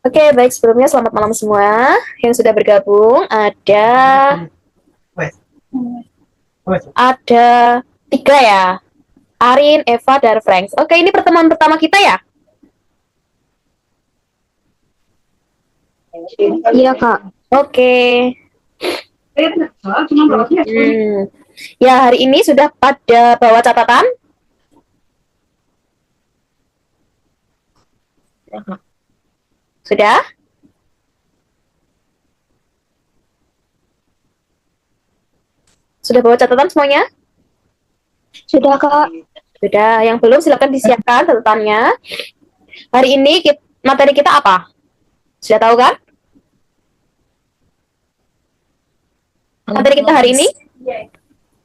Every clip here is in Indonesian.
Oke, baik sebelumnya selamat malam semua yang sudah bergabung. Ada tiga ya, Arin, Eva, dan Frank. Oke, ini pertemuan pertama kita ya. Iya, Kak. Oke. Hmm. Ya, hari ini sudah pada bawa catatan. Sudah? Sudah bawa catatan semuanya? Sudah, Kak. Sudah. Yang belum silakan disiapkan catatannya. Hari ini materi kita apa? Sudah tahu kan? Materi kita hari ini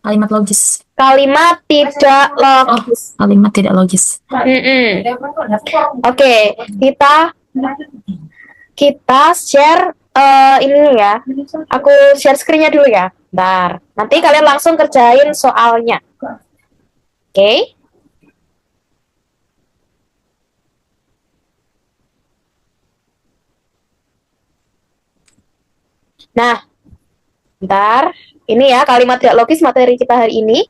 Kalimat logis. kalimat tidak logis. Kalimat tidak logis. Oke, kita share ini ya. Aku share screen-nya dulu ya. Bentar. Nanti kalian langsung kerjain soalnya. Oke? Nah, bentar. Ini ya kalimat tidak logis materi kita hari ini.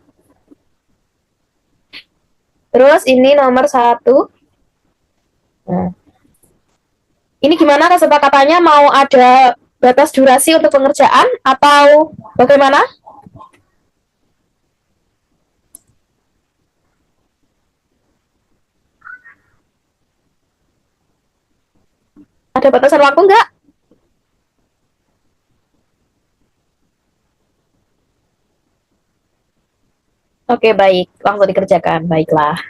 Terus ini nomor 1. Nah. Ini gimana kesepakatannya? Mau ada batas durasi untuk pengerjaan atau bagaimana? Ada batasan waktu nggak? Oke, baik. Langsung dikerjakan. Baiklah.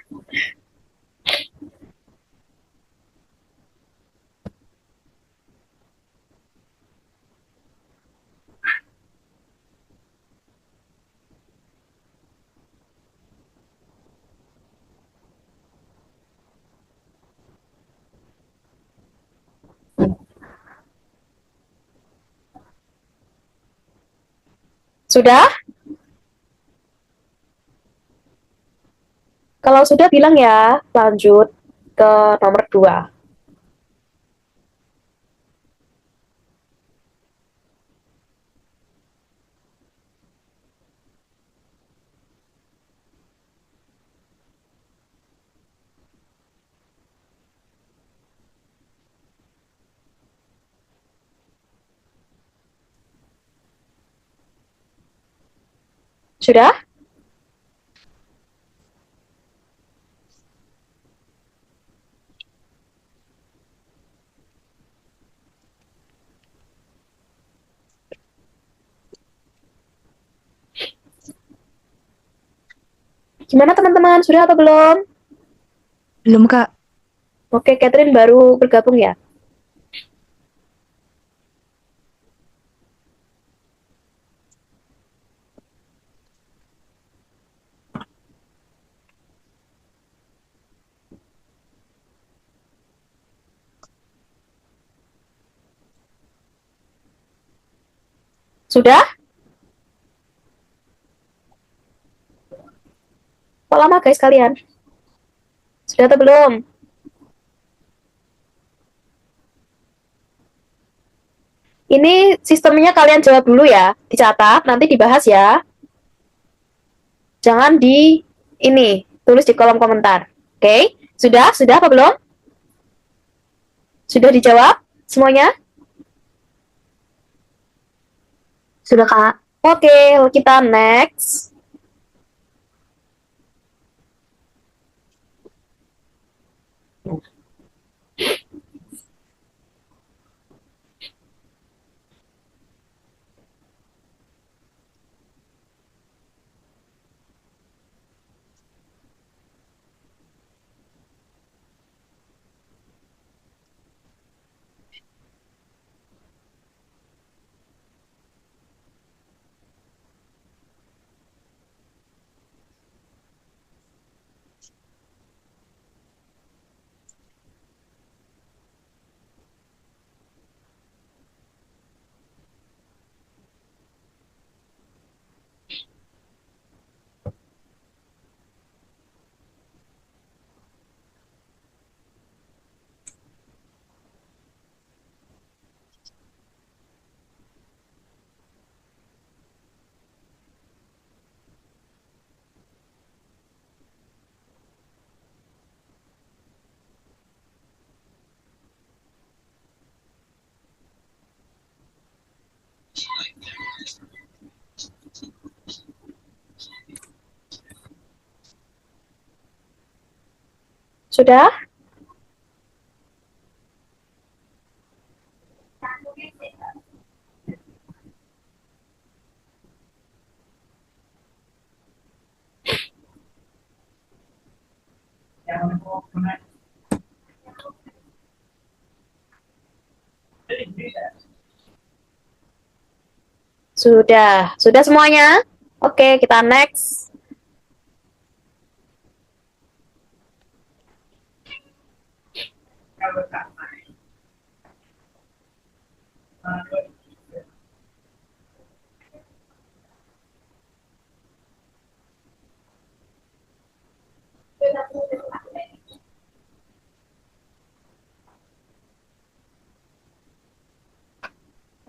Sudah? Kalau sudah bilang ya, lanjut ke nomor 2. Sudah? Gimana teman-teman? Sudah atau belum? Belum, Kak. Oke, Catherine baru bergabung ya? Sudah? Kok lama guys kalian? Sudah atau belum? Ini sistemnya kalian jawab dulu ya, dicatat, nanti dibahas ya. Jangan tulis di kolom komentar. Oke? Sudah? Sudah apa belum? Sudah dijawab semuanya? Sudah, Kak. Oke, kita next. Sudah? Sudah. Sudah semuanya? Oke, kita next.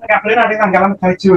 Nggak boleh nanti tanggalan baju.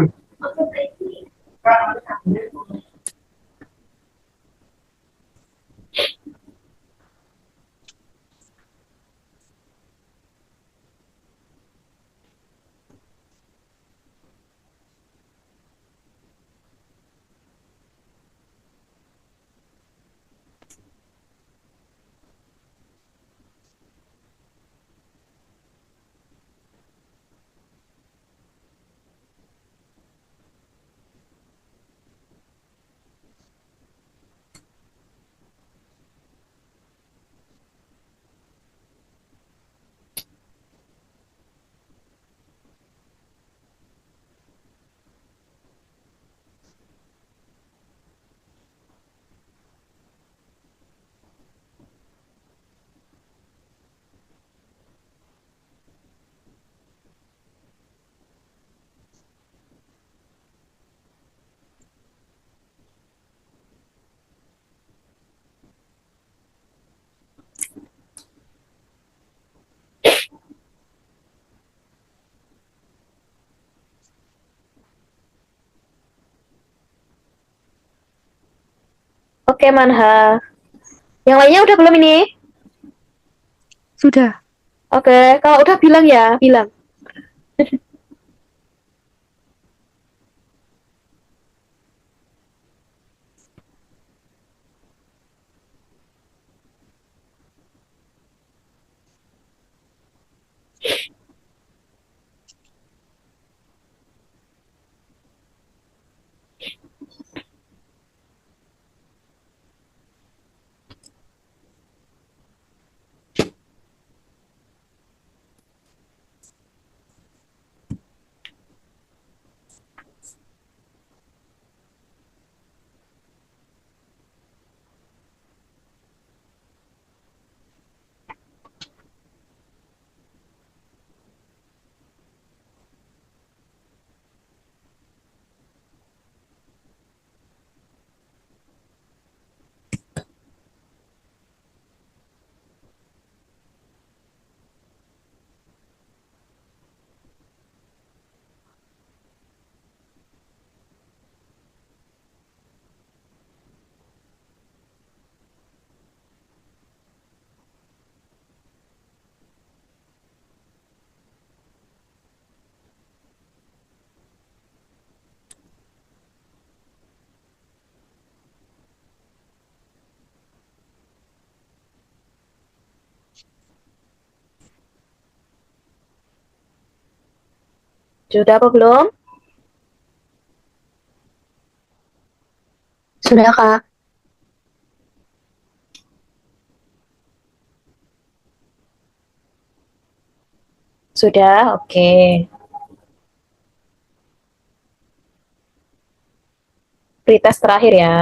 Oke, Manha. Yang lainnya udah belum ini? Sudah. Oke, kalau udah bilang ya, bilang. Sudah apa belum? Sudah, Kak. Sudah, oke. Pretest terakhir ya.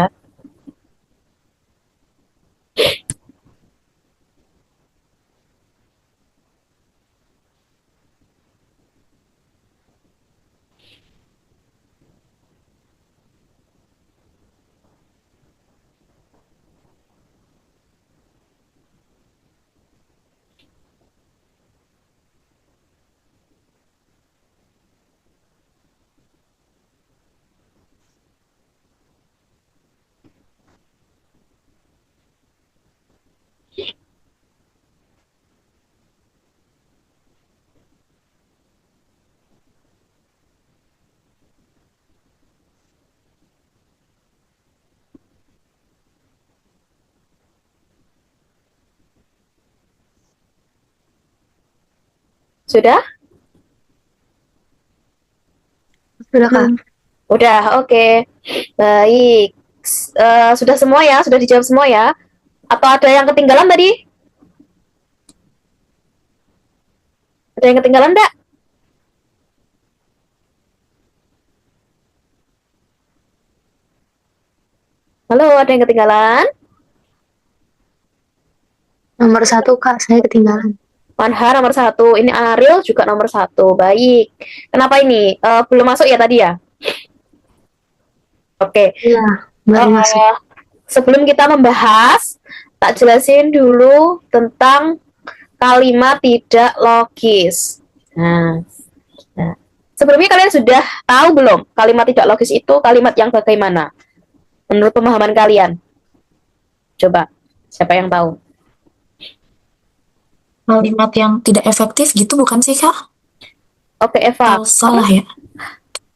Sudah? Sudah, Kak. Udah, oke. Baik. Sudah semua ya? Sudah dijawab semua ya? Atau ada yang ketinggalan tadi? Ada yang ketinggalan enggak? Halo, ada yang ketinggalan? Nomor 1, Kak. Saya ketinggalan. Manha nomor 1. Ini Ariel juga nomor 1. Baik. Kenapa ini? Belum masuk ya tadi ya? Oke. Iya, baru masuk. Sebelum kita membahas, tak jelasin dulu tentang kalimat tidak logis. Nah, sebelumnya kalian sudah tahu belum kalimat tidak logis itu kalimat yang bagaimana? Menurut pemahaman kalian? Coba, siapa yang tahu? Kalimat yang tidak efektif gitu bukan sih, Kak? Oke, Eva. Atau salah ya?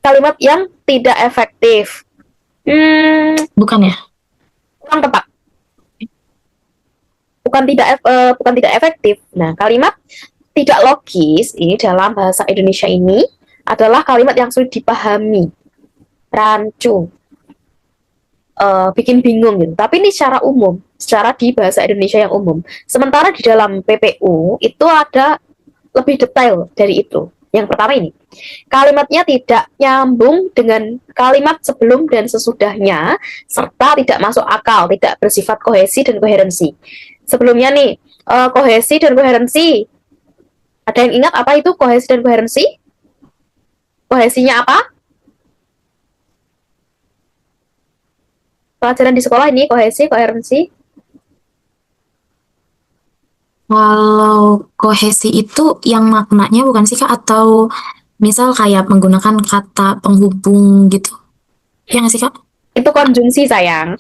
Kalimat yang tidak efektif. Bukan ya? Kurang tepat. Bukan tidak efektif. Nah, kalimat tidak logis ini dalam bahasa Indonesia ini adalah kalimat yang sulit dipahami, rancu, bikin bingung gitu. Tapi ini secara umum, secara di bahasa Indonesia yang umum. Sementara di dalam PPU itu ada lebih detail dari itu. Yang pertama ini, kalimatnya tidak nyambung dengan kalimat sebelum dan sesudahnya, serta tidak masuk akal, tidak bersifat kohesi dan koherensi. Sebelumnya nih, kohesi dan koherensi. Ada yang ingat apa itu kohesi dan koherensi? Kohesinya apa? Pelajaran di sekolah ini kohesi, koherensi. Kalau kohesi itu yang maknanya bukan sih, Kak? Atau misal kayak menggunakan kata penghubung gitu. Ya nggak sih, Kak? Itu konjungsi, sayang.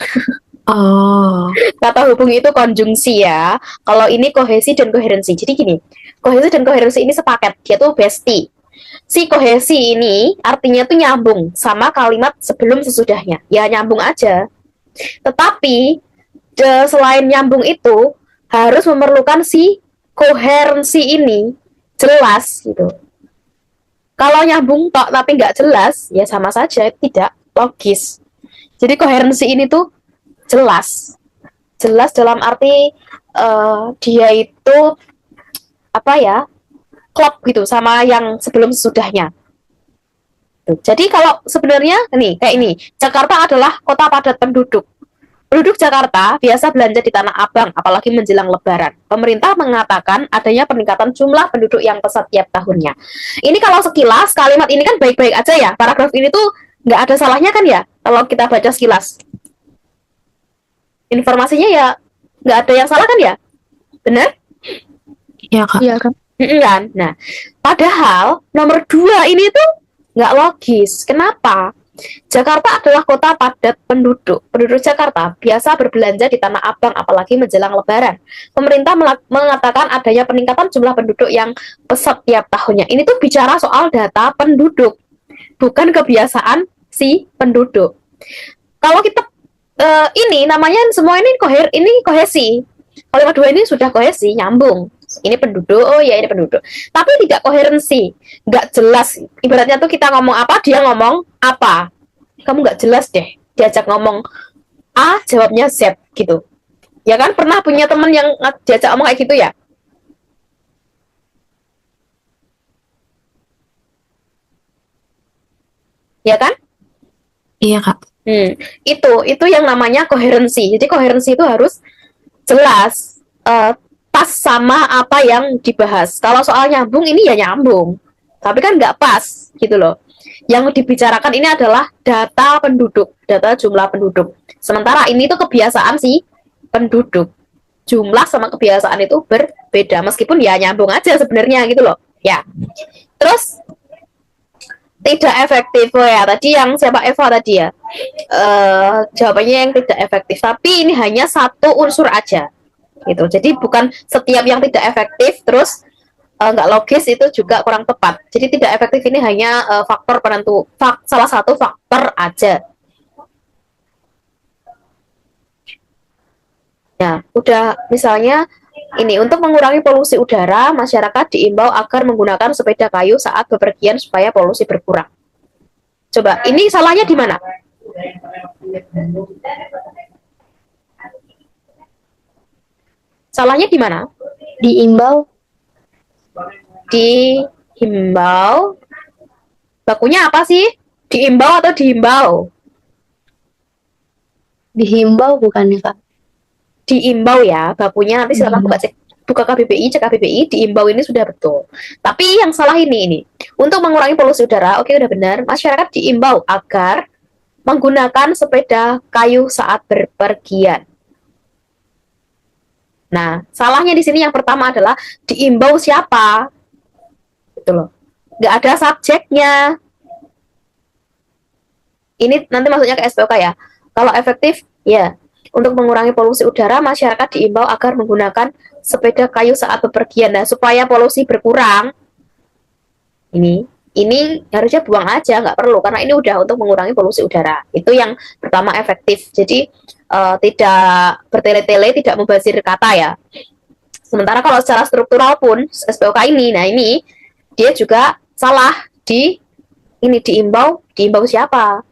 Oh, Kata hubung itu konjungsi ya. Kalau ini kohesi dan koherensi. Jadi gini, kohesi dan koherensi ini sepaket. Dia tuh bestie. Si kohesi ini artinya tuh nyambung sama kalimat sebelum sesudahnya. Ya nyambung aja. Tetapi selain nyambung itu harus memerlukan si koherensi ini jelas gitu. Kalau nyambung tok tapi nggak jelas, ya sama saja tidak logis. Jadi koherensi ini tuh jelas, jelas dalam arti dia itu apa ya, klop gitu sama yang sebelum sesudahnya. Jadi kalau sebenarnya nih kayak ini, Jakarta adalah kota padat penduduk. Penduduk Jakarta biasa belanja di Tanah Abang, apalagi menjelang Lebaran. Pemerintah mengatakan adanya peningkatan jumlah penduduk yang pesat tiap tahunnya. Ini kalau sekilas, kalimat ini kan baik-baik aja ya. Paragraf ini tuh nggak ada salahnya kan ya, kalau kita baca sekilas. Informasinya ya nggak ada yang salah kan ya? Benar? iya, Kak. Iya, Kak. Kan? Nah, padahal nomor 2 ini tuh nggak logis. Kenapa? Jakarta adalah kota padat penduduk. Penduduk Jakarta biasa berbelanja di Tanah Abang, apalagi menjelang Lebaran. Pemerintah mengatakan adanya peningkatan jumlah penduduk yang pesat tiap tahunnya. Ini tuh bicara soal data penduduk, bukan kebiasaan si penduduk. Kalau kita ini namanya semua ini kohesi. Kalimat 2 ini sudah kohesi, nyambung. Ini penduduk, oh ya ini penduduk. Tapi tidak koherensi, nggak jelas. Ibaratnya tuh kita ngomong apa, dia ngomong apa. Kamu nggak jelas deh. Diajak ngomong A, jawabnya Z gitu. Ya kan, pernah punya teman yang diajak ngomong kayak gitu ya? Ya kan? Iya, Kak. Itu yang namanya koherensi. Jadi koherensi itu harus jelas, pas sama apa yang dibahas. Kalau soal nyambung ini ya nyambung, tapi kan nggak pas gitu loh. Yang dibicarakan ini adalah data penduduk, data jumlah penduduk. Sementara ini tuh kebiasaan si penduduk. Jumlah sama kebiasaan itu berbeda, meskipun ya nyambung aja sebenarnya gitu loh. Ya. Terus tidak efektif, oh ya tadi yang siapa Eva tadi ya, jawabannya yang tidak efektif. Tapi ini hanya satu unsur aja gitu. Jadi bukan setiap yang tidak efektif terus nggak logis itu juga kurang tepat. Jadi tidak efektif ini hanya faktor penentu, salah satu faktor aja. Ya, udah misalnya Ini untuk mengurangi polusi udara, masyarakat diimbau agar menggunakan sepeda kayu saat bepergian supaya polusi berkurang. Coba, ini salahnya di mana? Salahnya di mana? Diimbau. Dihimbau. Bakunya apa sih? Diimbau atau dihimbau? Dihimbau bukannya Kak? Diimbau ya, bakunya nanti silakan buka KBBI, cek KBBI, diimbau ini sudah betul. Tapi yang salah ini. Untuk mengurangi polusi udara, oke udah benar. Masyarakat diimbau agar menggunakan sepeda kayu saat berpergian. Nah, salahnya di sini yang pertama adalah diimbau siapa? Gitu loh. Nggak ada subjeknya. Ini nanti masuknya ke SPOK ya. Kalau efektif, ya. Untuk mengurangi polusi udara, masyarakat diimbau agar menggunakan sepeda kayu saat bepergian. Nah, supaya polusi berkurang, ini harusnya buang aja, nggak perlu, karena ini udah untuk mengurangi polusi udara. Itu yang pertama efektif. Jadi, tidak bertele-tele, tidak membazir kata ya. Sementara kalau secara struktural pun, SPOK ini, nah ini, dia juga salah ini diimbau siapa?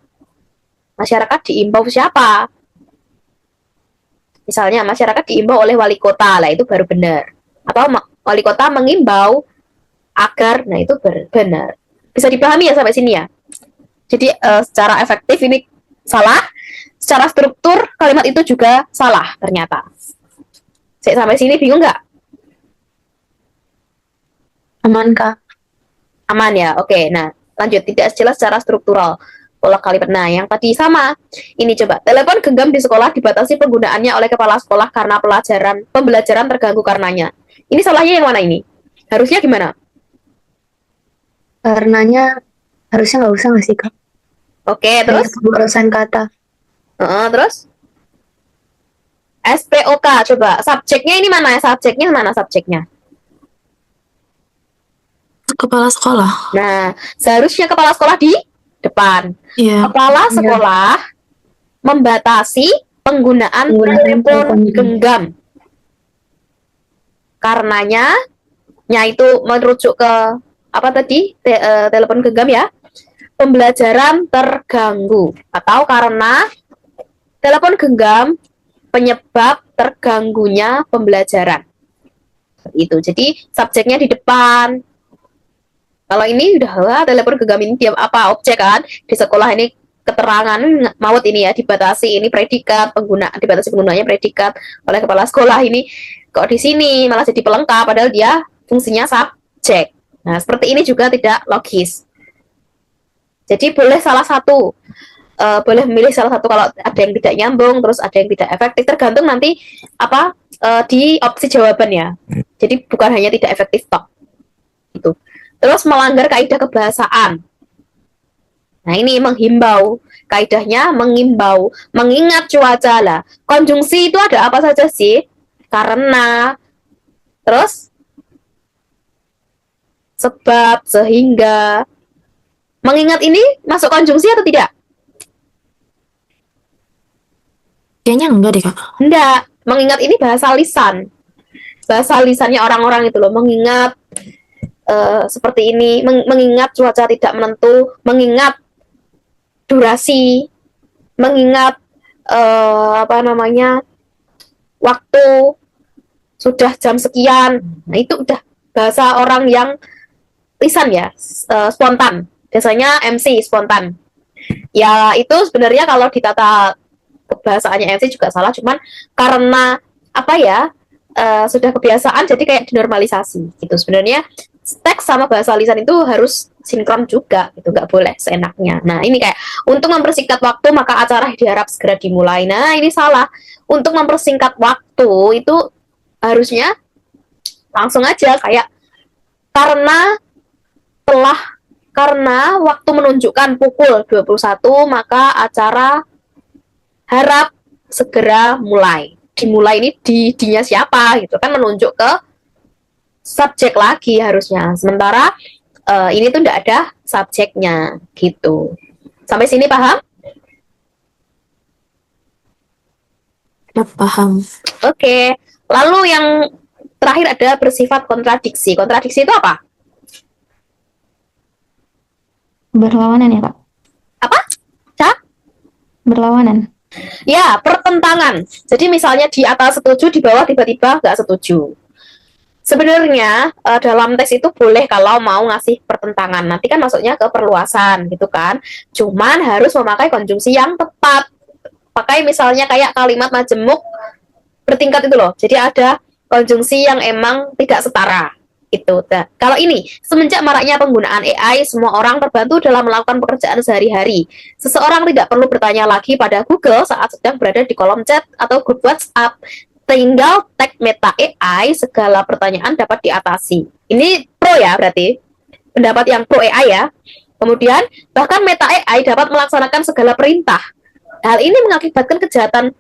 Masyarakat diimbau siapa? Misalnya masyarakat diimbau oleh wali kota, lah itu baru benar. Atau wali kota mengimbau agar, nah itu benar. Bisa dipahami ya sampai sini ya. Jadi secara efektif ini salah, secara struktur kalimat itu juga salah ternyata. Sampai sini bingung nggak? Aman Kak? Aman ya, oke. Nah lanjut, tidak jelas secara struktural pola kalimat. Nah, yang tadi sama. Ini coba, telepon genggam di sekolah dibatasi penggunaannya oleh kepala sekolah karena pembelajaran terganggu karenanya. Ini salahnya yang mana ini? Harusnya gimana? Karenanya harusnya nggak usah nggak sih Kak? Oke, terus? Pemborosan kata. Terus? SPOK, coba. Subjeknya ini mana ya? Subjeknya mana subjeknya? Kepala sekolah. Nah, seharusnya kepala sekolah di depan. Iya. Kepala sekolah membatasi penggunaan telepon genggam. Karenanya, itu merujuk ke apa tadi? Telepon genggam ya. Pembelajaran terganggu atau karena telepon genggam penyebab terganggunya pembelajaran. Itu. Jadi subjeknya di depan. Kalau ini udah telepon genggam ini dia apa objek kan di sekolah ini keterangan maut ini ya dibatasi ini predikat dibatasi penggunaannya predikat oleh kepala sekolah ini kok di sini malah jadi pelengkap padahal dia fungsinya subjek. Nah seperti ini juga tidak logis. Jadi boleh salah satu boleh memilih salah satu kalau ada yang tidak nyambung terus ada yang tidak efektif tergantung nanti apa di opsi jawabannya. Jadi bukan hanya tidak efektif toh itu. Terus melanggar kaidah kebahasaan. Nah ini menghimbau, kaidahnya mengimbau, mengingat cuaca lah. Konjungsi itu ada apa saja sih? Karena, terus sebab, sehingga. Mengingat ini masuk konjungsi atau tidak? Kayaknya enggak deh Kak. Enggak, mengingat ini bahasa lisan. Bahasa lisannya orang-orang itu loh, mengingat seperti ini, mengingat cuaca tidak menentu, mengingat durasi, mengingat waktu sudah jam sekian. Nah itu udah bahasa orang yang lisan ya, spontan. Biasanya MC spontan. Ya itu sebenarnya kalau ditata kebahasaannya MC juga salah, cuman karena sudah kebiasaan jadi kayak dinormalisasi gitu. Sebenarnya teks sama bahasa lisan itu harus sinkron juga, itu nggak boleh seenaknya. Nah ini kayak untuk mempersingkat waktu maka acara diharap segera dimulai. Nah ini salah. Untuk mempersingkat waktu itu harusnya langsung aja kayak karena waktu menunjukkan pukul 21 maka acara harap segera mulai. Dimulai ini dinya siapa gitu kan, menunjuk ke subjek lagi harusnya. Sementara ini tuh enggak ada subjeknya gitu. Sampai sini paham? Ya, paham. Oke. Lalu yang terakhir ada bersifat kontradiksi. Kontradiksi itu apa? Berlawanan ya, Kak? Apa? Cak? Berlawanan. Ya, pertentangan. Jadi misalnya di atas setuju, di bawah tiba-tiba nggak setuju. Sebenarnya dalam tes itu boleh kalau mau ngasih pertentangan. Nanti kan masuknya ke perluasan gitu kan. Cuman harus memakai konjungsi yang tepat. Pakai misalnya kayak kalimat majemuk bertingkat itu loh. Jadi ada konjungsi yang emang tidak setara. Itu. Nah, kalau ini, semenjak maraknya penggunaan AI, semua orang terbantu dalam melakukan pekerjaan sehari-hari. Seseorang tidak perlu bertanya lagi pada Google saat sedang berada di kolom chat atau grup WhatsApp. Tinggal tag Meta AI, segala pertanyaan dapat diatasi. Ini pro ya berarti. Pendapat yang pro AI ya. Kemudian, bahkan Meta AI dapat melaksanakan segala perintah. Hal ini mengakibatkan kejahatan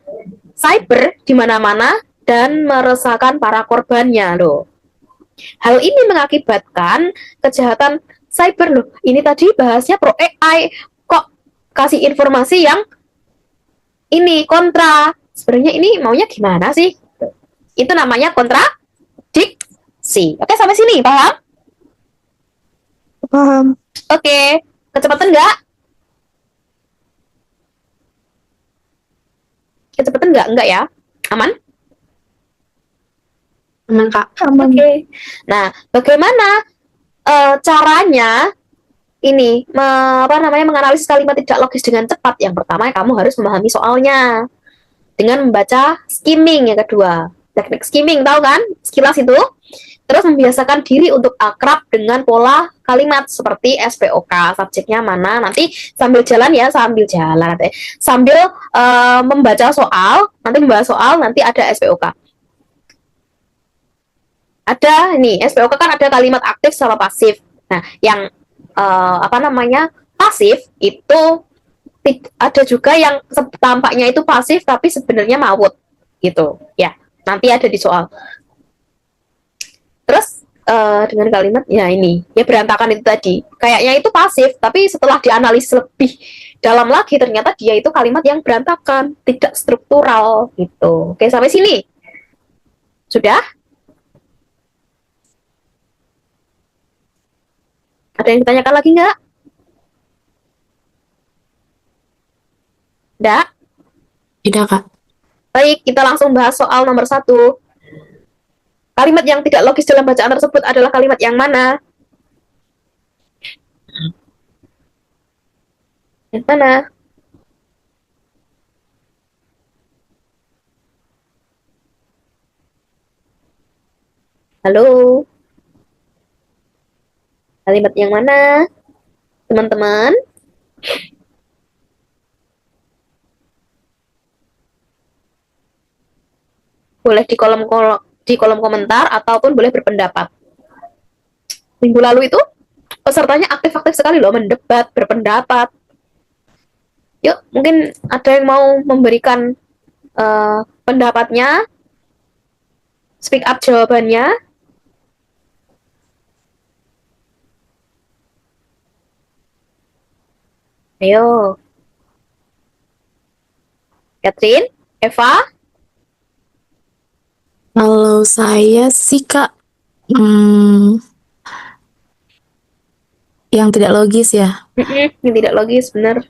cyber di mana-mana dan meresahkan para korbannya loh. Hal ini mengakibatkan kejahatan cyber loh. Ini tadi bahasnya pro AI, kok kasih informasi yang ini kontra. Sebenarnya ini maunya gimana sih? Itu namanya kontradiksi. Oke, sampai sini, paham? Paham. Oke, kecepatan nggak? Kecepatan nggak? Enggak ya? Aman? Aman, Kak. Oke. Nah, bagaimana caranya ini menganalisis kalimat tidak logis dengan cepat? Yang pertama, kamu harus memahami soalnya dengan membaca skimming. Yang kedua, teknik skimming, tahu kan? Sekilas itu. Terus membiasakan diri untuk akrab dengan pola kalimat seperti SPOK, subjeknya mana. Nanti sambil jalan ya, sambil membaca soal, nanti membahas soal, nanti ada SPOK. Ada nih, SPOK kan ada kalimat aktif sama pasif. Nah, yang pasif itu ada juga yang tampaknya itu pasif tapi sebenarnya maut gitu ya, nanti ada di soal. Terus dengan kalimat ya ini ya berantakan itu tadi, kayaknya itu pasif tapi setelah dianalisis lebih dalam lagi ternyata dia itu kalimat yang berantakan, tidak struktural gitu. Oke, sampai sini sudah? Ada yang ditanyakan lagi nggak? Nggak? Tidak, Kak. Baik, kita langsung bahas soal nomor 1. Kalimat yang tidak logis dalam bacaan tersebut adalah kalimat yang mana? Yang mana? Halo? Kalimat yang mana? Teman-teman? Boleh di kolom komentar ataupun boleh berpendapat. Minggu lalu itu pesertanya aktif-aktif sekali loh, mendebat, berpendapat. Yuk, mungkin ada yang mau memberikan pendapatnya, speak up jawabannya. Ayo. Catherine, Eva. Kalau saya sih, Kak, yang tidak logis ya. Ini tidak logis, benar.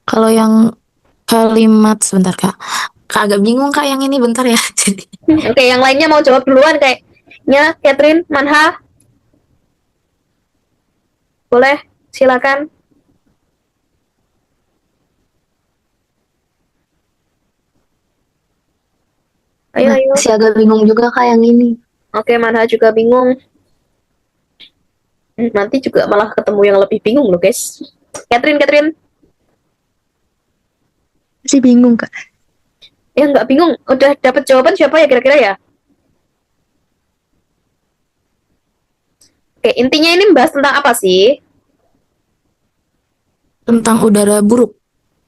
Kalau yang kalimat, sebentar, Kak. Kak agak bingung, Kak, yang ini bentar ya. Jadi Oke, yang lainnya mau jawab duluan kayaknya. Catherine, Manha. Boleh, silakan. Ayo, ayo. Masih agak bingung juga, Kak, yang ini. Oke, Manha juga bingung. Nanti juga malah ketemu yang lebih bingung loh, guys. Catherine. Masih bingung, Kak. Ya, nggak bingung. Udah dapat jawaban siapa ya kira-kira ya? Oke, intinya ini membahas tentang apa sih? tentang udara buruk.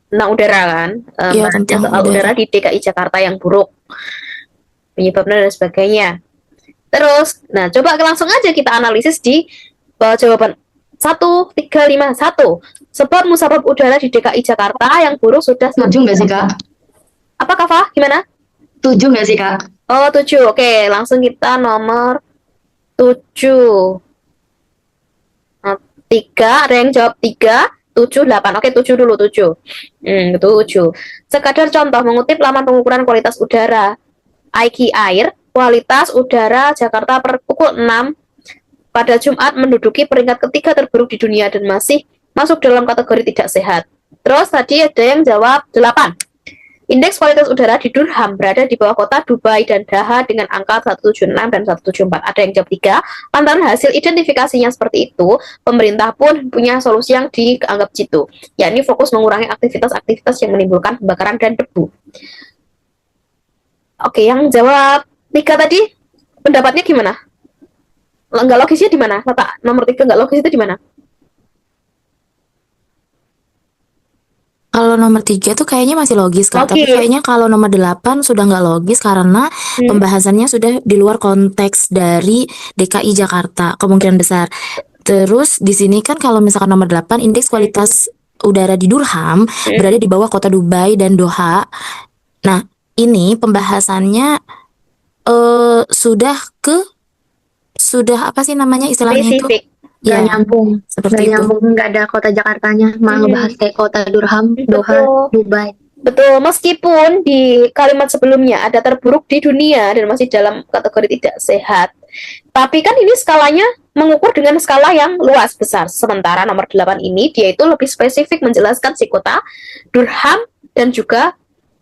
Tentang udara kan? Iya, Bahasnya tentang soal udara di DKI Jakarta yang buruk. Penyebabnya dan sebagainya. Terus, nah coba langsung aja kita analisis di jawaban 1351. Sebab musabab udara di DKI Jakarta yang buruk sudah Setuju nggak sih, Kak? Apa Kava? Gimana? 7 nggak sih, Kak? Oh, 7. Oke, langsung kita nomor 7. Nah, 3, ada yang jawab 3, 7, 8. Oke, 7 dulu, 7. 7. Sekadar contoh mengutip laman pengukuran kualitas udara IQ Air, kualitas udara Jakarta per pukul 6 pada Jumat menduduki peringkat ketiga terburuk di dunia dan masih masuk dalam kategori tidak sehat. Terus tadi ada yang jawab 8. Indeks kualitas udara di Durham berada di bawah kota Dubai dan Daha dengan angka 176 dan 174. Ada yang jawab 3. Lantaran hasil identifikasinya seperti itu, pemerintah pun punya solusi yang dianggap jitu, yakni fokus mengurangi aktivitas-aktivitas yang menimbulkan pembakaran dan debu. Oke, yang jawab 3 tadi, pendapatnya gimana? Nggak logisnya di mana? Letak nomor 3 nggak logis itu di mana? Kalau nomor 3 tuh kayaknya masih logis, Kak. Tapi Logis. kayaknya kalau nomor 8 sudah nggak logis karena pembahasannya sudah di luar konteks dari DKI Jakarta, kemungkinan besar. Terus di sini kan kalau misalkan nomor 8, indeks kualitas udara di Durham berada di bawah kota Dubai dan Doha. Nah, ini pembahasannya sudah apa sih namanya istilahnya itu? Spesifik. Nggak Ya, nyambung. seperti Nggak itu. nyambung, nggak ada kota Jakartanya. Malah ngebahas kayak kota Durham, Doha, Betul. Dubai. Betul, meskipun di kalimat sebelumnya ada terburuk di dunia dan masih dalam kategori tidak sehat. Tapi kan ini skalanya mengukur dengan skala yang luas besar. Sementara nomor 8 ini dia itu lebih spesifik menjelaskan si kota Durham dan juga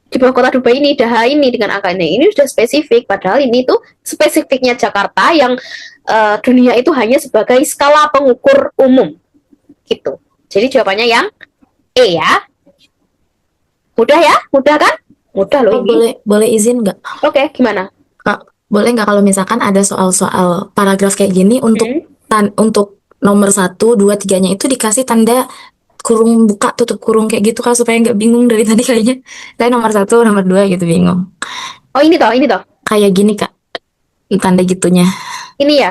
di bawah kota Dubai ini, Daha ini dengan angka ini sudah spesifik. Padahal ini tuh spesifiknya Jakarta yang dunia itu hanya sebagai skala pengukur umum. Gitu. Jadi jawabannya yang E ya. Mudah ya? Mudah kan? Mudah loh Oh, ini. boleh izin nggak? Oke, gimana? Kak, boleh nggak kalau misalkan ada soal-soal paragraf kayak gini untuk nomor 1, 2, 3-nya itu dikasih tanda kurung buka tutup kurung kayak gitu, Kak, supaya nggak bingung dari tadi kayaknya. Saya nomor 1, nomor 2 gitu bingung. Oh, ini toh. Kayak gini, Kak, tanda gitunya. Ini ya.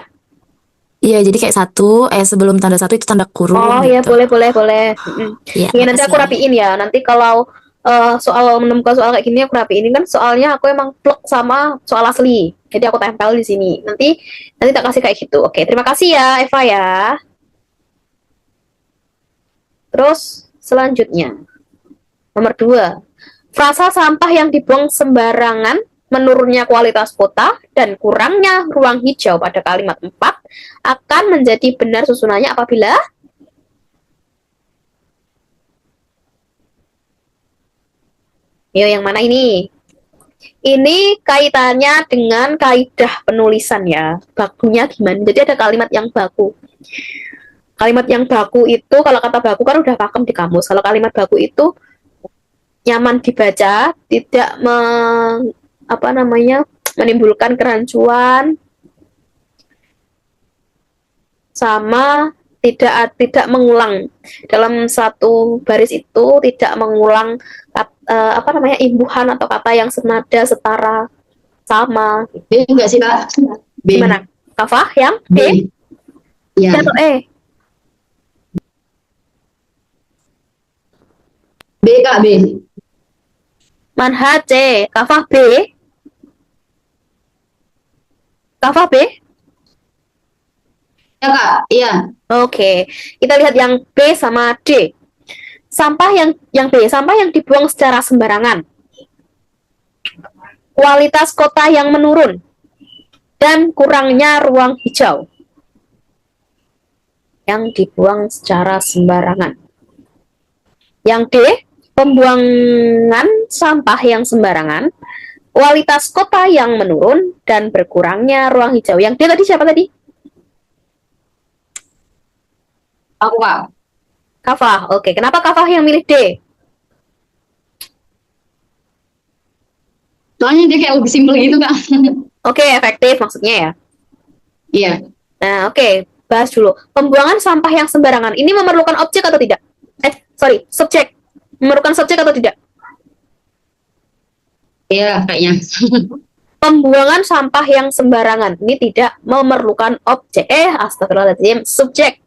Iya, jadi kayak sebelum tanda 1 itu tanda kurung Oh ya, gitu. boleh. Iya, Ya, nanti makasih. aku rapiin ya. Nanti kalau soal menemukan soal kayak gini aku rapiin. Ini kan soalnya aku emang plek sama soal asli. Jadi aku tempel di sini. Nanti tak kasih kayak gitu. Oke, terima kasih ya Eva ya. Terus selanjutnya nomor 2. Frasa sampah yang dibuang sembarangan, menurunnya kualitas kota, dan kurangnya ruang hijau pada kalimat 4 akan menjadi benar susunannya apabila Yo, yang mana ini? Ini kaitannya dengan kaidah penulisan ya. Bakunya gimana? Jadi ada kalimat yang baku. Kalimat yang baku itu, kalau kata baku kan udah pakem di kamus. Kalau kalimat baku itu nyaman dibaca, tidak menimbulkan kerancuan, sama tidak mengulang dalam satu baris itu, tidak mengulang imbuhan atau kata yang senada, setara, sama. B nggak sih, Kak? B. Gimana? Kafah yang B? B. Ya. Atau E? B, Kak, B. Manha C. Kafah B? Kafah B? Ya, Kak. Iya. Oke, kita lihat yang B sama D. Sampah yang B, sampah yang dibuang secara sembarangan. Kualitas kota yang menurun dan kurangnya ruang hijau. Yang dibuang secara sembarangan. Yang D, pembuangan sampah yang sembarangan, kualitas kota yang menurun dan berkurangnya ruang hijau. Yang D tadi siapa tadi? Aku, Kak. Kafah. Oke, kenapa Kafah yang milih D? Soalnya dia kayak lebih simpel gitu, Kak. Oke, efektif maksudnya ya. Iya. Nah, oke, bahas dulu. Pembuangan sampah yang sembarangan ini memerlukan objek atau tidak? Subjek. Memerlukan subjek atau tidak? Iya, kayaknya. Pembuangan sampah yang sembarangan ini tidak memerlukan objek. Astagfirullahaladzim, subjek.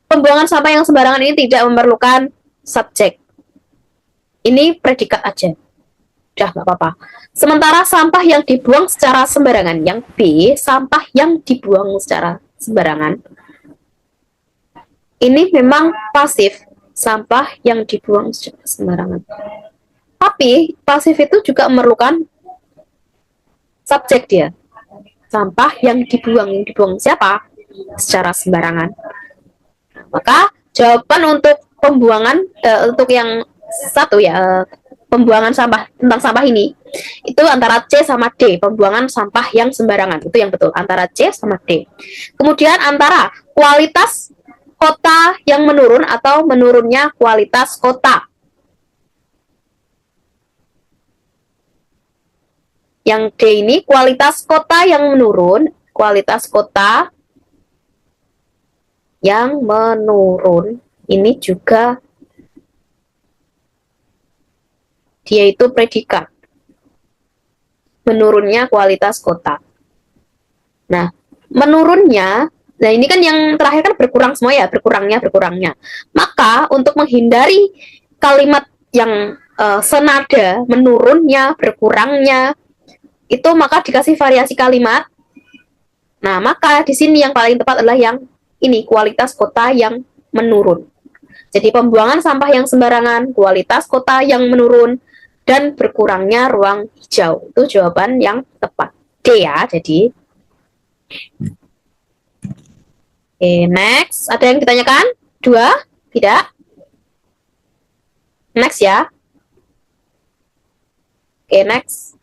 Pembuangan sampah yang sembarangan ini tidak memerlukan subjek. Ini predikat aja. Udah nggak apa-apa. Sementara sampah yang dibuang secara sembarangan, yang B, sampah yang dibuang secara sembarangan, ini memang pasif, sampah yang dibuang secara sembarangan. Tapi pasif itu juga memerlukan subjek dia. Sampah yang dibuang siapa? Secara sembarangan. Maka jawaban untuk pembuangan untuk yang satu ya, pembuangan sampah tentang sampah ini itu antara C sama D, pembuangan sampah yang sembarangan itu yang betul, antara C sama D. Kemudian antara kualitas kota yang menurun atau menurunnya kualitas kota. Yang D ini kualitas kota yang menurun, kualitas kota yang menurun ini juga dia itu predikat. Menurunnya kualitas kota. Nah, menurunnya, nah ini kan yang terakhir kan berkurang semua ya, berkurangnya. Maka untuk menghindari kalimat yang senada, menurunnya, berkurangnya, itu maka dikasih variasi kalimat. Nah, maka di sini yang paling tepat adalah yang ini, kualitas kota yang menurun. Jadi pembuangan sampah yang sembarangan, kualitas kota yang menurun, dan berkurangnya ruang hijau. Itu jawaban yang tepat. D ya, jadi. Oke, next. Ada yang ditanyakan? 2? Tidak? Next ya. Oke, next.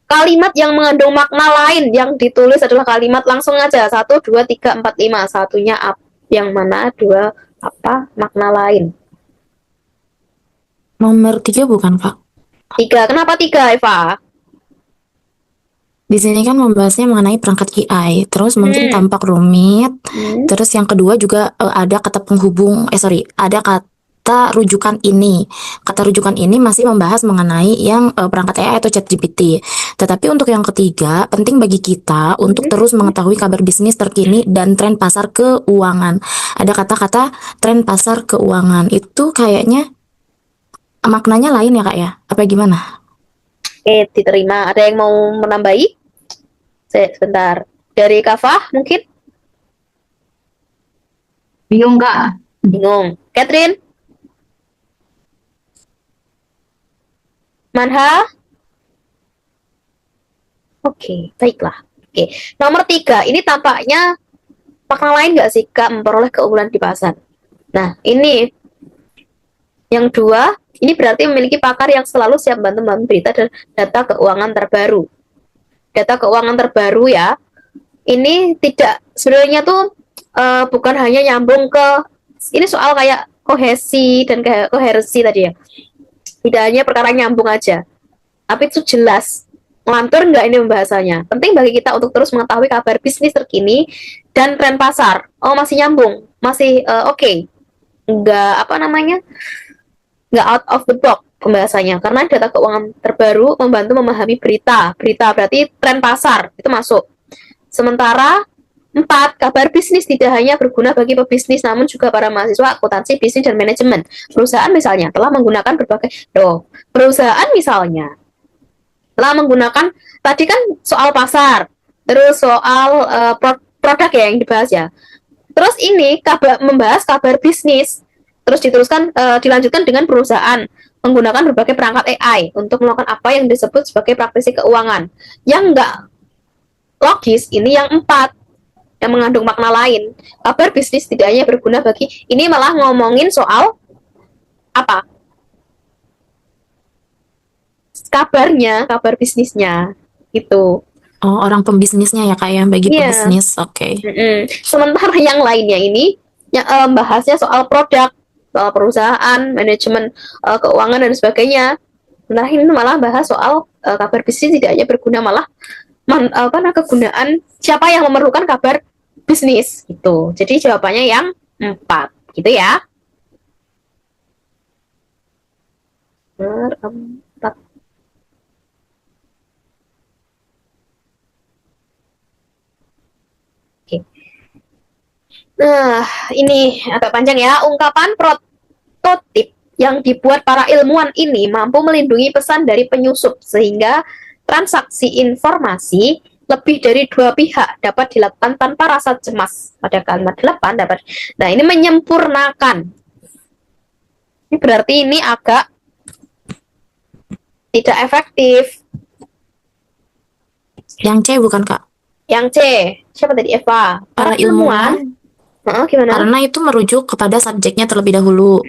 Kalimat yang mengandung makna lain yang ditulis adalah kalimat langsung aja. 1, 2, 3, 4, 5. Satunya yang mana? 2 apa? Makna lain. Nomor 3 bukan, Kak? 3. Kenapa 3, Eva? Di sini kan membahasnya mengenai perangkat KI, terus mungkin tampak rumit. Terus yang kedua juga ada kata penghubung, ada kata rujukan ini. Kata rujukan ini masih membahas mengenai yang perangkat AI atau ChatGPT. Tetapi untuk yang ketiga, penting bagi kita untuk terus mengetahui kabar bisnis terkini dan tren pasar keuangan. Ada kata-kata tren pasar keuangan, itu kayaknya maknanya lain ya Kak ya? Apa gimana? Oke, diterima. Ada yang mau menambahi? Sebentar. Dari Kafah mungkin? Bingung Kak. Bingung. Catherine? Manha? Oke, baiklah. Oke, nomor 3. Ini tampaknya makna lain nggak sih, Kak, memperoleh keunggulan di pasar? Nah, ini yang 2, ini berarti memiliki pakar yang selalu siap bantu berita dan data keuangan terbaru. Data keuangan terbaru ya, ini tidak, sebenarnya tuh bukan hanya nyambung ke, ini soal kayak kohesi dan koherensi tadi ya. Tidak hanya perkara nyambung aja, tapi itu jelas ngelantur nggak ini pembahasannya. Penting bagi kita untuk terus mengetahui kabar bisnis terkini dan tren pasar. Oh, masih nyambung, masih oke. Nggak apa namanya, nggak out of the box pembahasannya, karena data keuangan terbaru membantu memahami berita berarti tren pasar itu masuk. Sementara 4, kabar bisnis tidak hanya berguna bagi pebisnis namun juga para mahasiswa akuntansi, bisnis, dan manajemen. Perusahaan misalnya telah menggunakan perusahaan misalnya telah menggunakan, tadi kan soal pasar, terus soal produk ya yang dibahas ya. Terus ini membahas kabar bisnis, terus diteruskan dilanjutkan dengan perusahaan menggunakan berbagai perangkat AI untuk melakukan apa yang disebut sebagai praktisi keuangan. Yang enggak logis ini yang 4, yang mengandung makna lain. Kabar bisnis tidak hanya berguna bagi, ini malah ngomongin soal apa? Kabarnya, kabar bisnisnya itu. Oh, orang pembisnisnya ya Kak ya, bagi pebisnis. Oke. Sementara yang lainnya ini yang bahasnya soal produk, soal perusahaan, manajemen keuangan dan sebagainya. Nah, ini malah bahas soal kabar bisnis tidak hanya berguna, malah kegunaan siapa yang memerlukan kabar bisnis gitu. Jadi jawabannya yang 4 gitu ya. Nomor 4. Oke. Nah, ini agak panjang ya. Ungkapan prototip yang dibuat para ilmuwan ini mampu melindungi pesan dari penyusup sehingga transaksi informasi lebih dari dua pihak dapat dilakukan tanpa rasa cemas. Pada kalimat 8 dapat. Nah, ini menyempurnakan. Ini berarti ini agak tidak efektif. Yang C bukan Kak? Yang C, siapa tadi? Eva. Para ilmuwan. Gimana? Karena itu merujuk kepada subjeknya terlebih dahulu.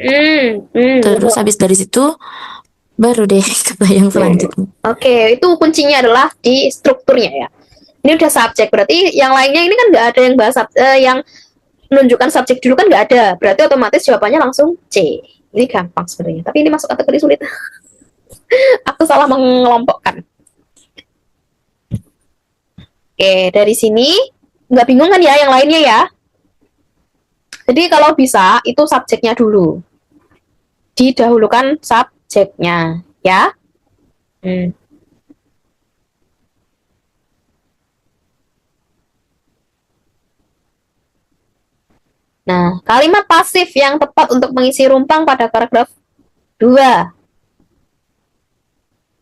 Terus habis dari situ baru deh kebayang selanjutnya. Oke, itu kuncinya adalah di strukturnya ya. Ini udah subjek, berarti yang lainnya ini kan nggak ada yang bahas yang menunjukkan subjek dulu kan nggak ada. Berarti otomatis jawabannya langsung C. Ini gampang sebenarnya, tapi ini masuk kategori sulit. Aku salah mengelompokkan. Oke, dari sini nggak bingung kan ya yang lainnya ya? Jadi kalau bisa itu subjeknya dulu. Didahulukan subjeknya, ya. Nah, kalimat pasif yang tepat untuk mengisi rumpang pada paragraf 2.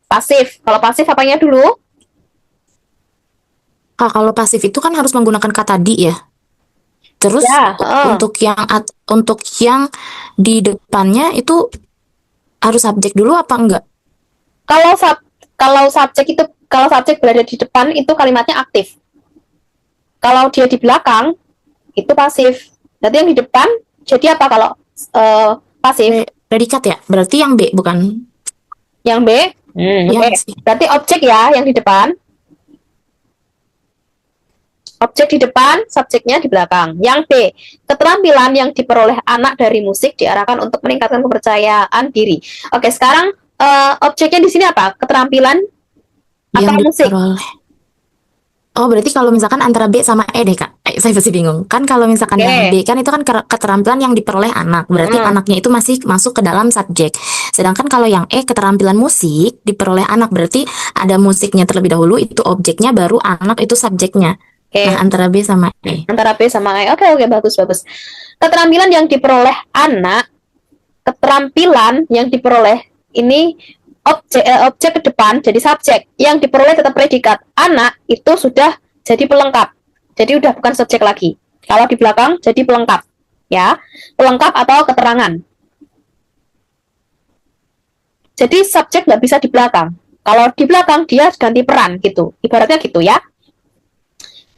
Pasif. Kalau pasif apanya dulu? Kak, kalau pasif itu kan harus menggunakan kata di ya. Terus Ya, untuk yang di depannya itu harus subjek dulu apa enggak? Kalau subjek berada di depan itu kalimatnya aktif. Kalau dia di belakang itu pasif. Berarti yang di depan jadi apa kalau pasif? Predikat ya? Berarti yang B bukan? Yang B? Oke. Berarti objek ya yang di depan. Objek di depan, subjeknya di belakang. Yang B, keterampilan yang diperoleh anak dari musik diarahkan untuk meningkatkan kepercayaan diri. Oke, sekarang objeknya di sini apa? Keterampilan atau musik? Oh, berarti kalau misalkan antara B sama E deh, Kak. Saya masih bingung. Kan kalau misalkan yang B, kan itu kan keterampilan yang diperoleh anak. Berarti anaknya itu masih masuk ke dalam subjek. Sedangkan kalau yang E, keterampilan musik diperoleh anak. Berarti ada musiknya terlebih dahulu, itu objeknya, baru anak itu subjeknya. Nah, antara B sama E. Antara B sama E. Oke, bagus. Keterampilan yang diperoleh anak, keterampilan yang diperoleh ini objek ke depan jadi subjek, yang diperoleh tetap predikat. Anak itu sudah jadi pelengkap. Jadi udah bukan subjek lagi. Kalau di belakang jadi pelengkap. Ya, pelengkap atau keterangan. Jadi subjek nggak bisa di belakang. Kalau di belakang dia ganti peran gitu. Ibaratnya gitu ya.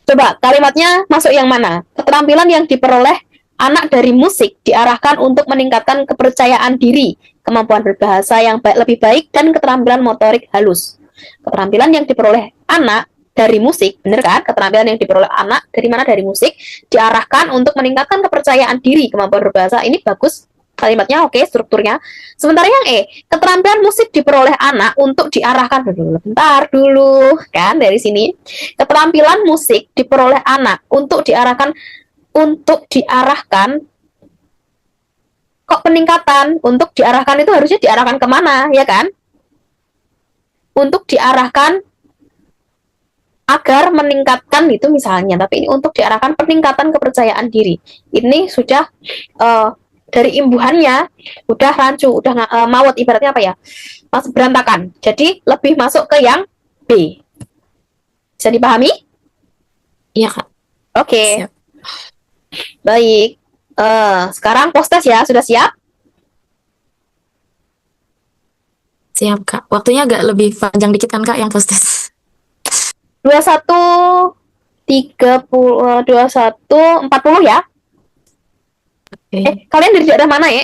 Coba kalimatnya masuk yang mana? Keterampilan yang diperoleh anak dari musik diarahkan untuk meningkatkan kepercayaan diri, kemampuan berbahasa yang lebih baik, dan keterampilan motorik halus. Keterampilan yang diperoleh anak dari musik, benar kan? Keterampilan yang diperoleh anak dari mana? Dari musik, diarahkan untuk meningkatkan kepercayaan diri, kemampuan berbahasa. Ini bagus. Kalimatnya oke, strukturnya. Sementara yang E, keterampilan musik diperoleh anak untuk diarahkan bentar dulu, kan dari sini. Keterampilan musik diperoleh anak untuk diarahkan kok peningkatan untuk diarahkan itu harusnya diarahkan kemana, ya kan? Untuk diarahkan agar meningkatkan itu misalnya, tapi ini untuk diarahkan peningkatan kepercayaan diri. Ini sudah dari imbuhannya udah rancu, udah maut, ibaratnya apa ya? Masuk berantakan. Jadi lebih masuk ke yang B. Bisa dipahami? Iya, Kak. Oke. Baik. Sekarang post test ya, sudah siap? Siap, Kak. Waktunya agak lebih panjang dikit kan, Kak, yang post test. 21 40 ya? Kalian dari daerah mana ya?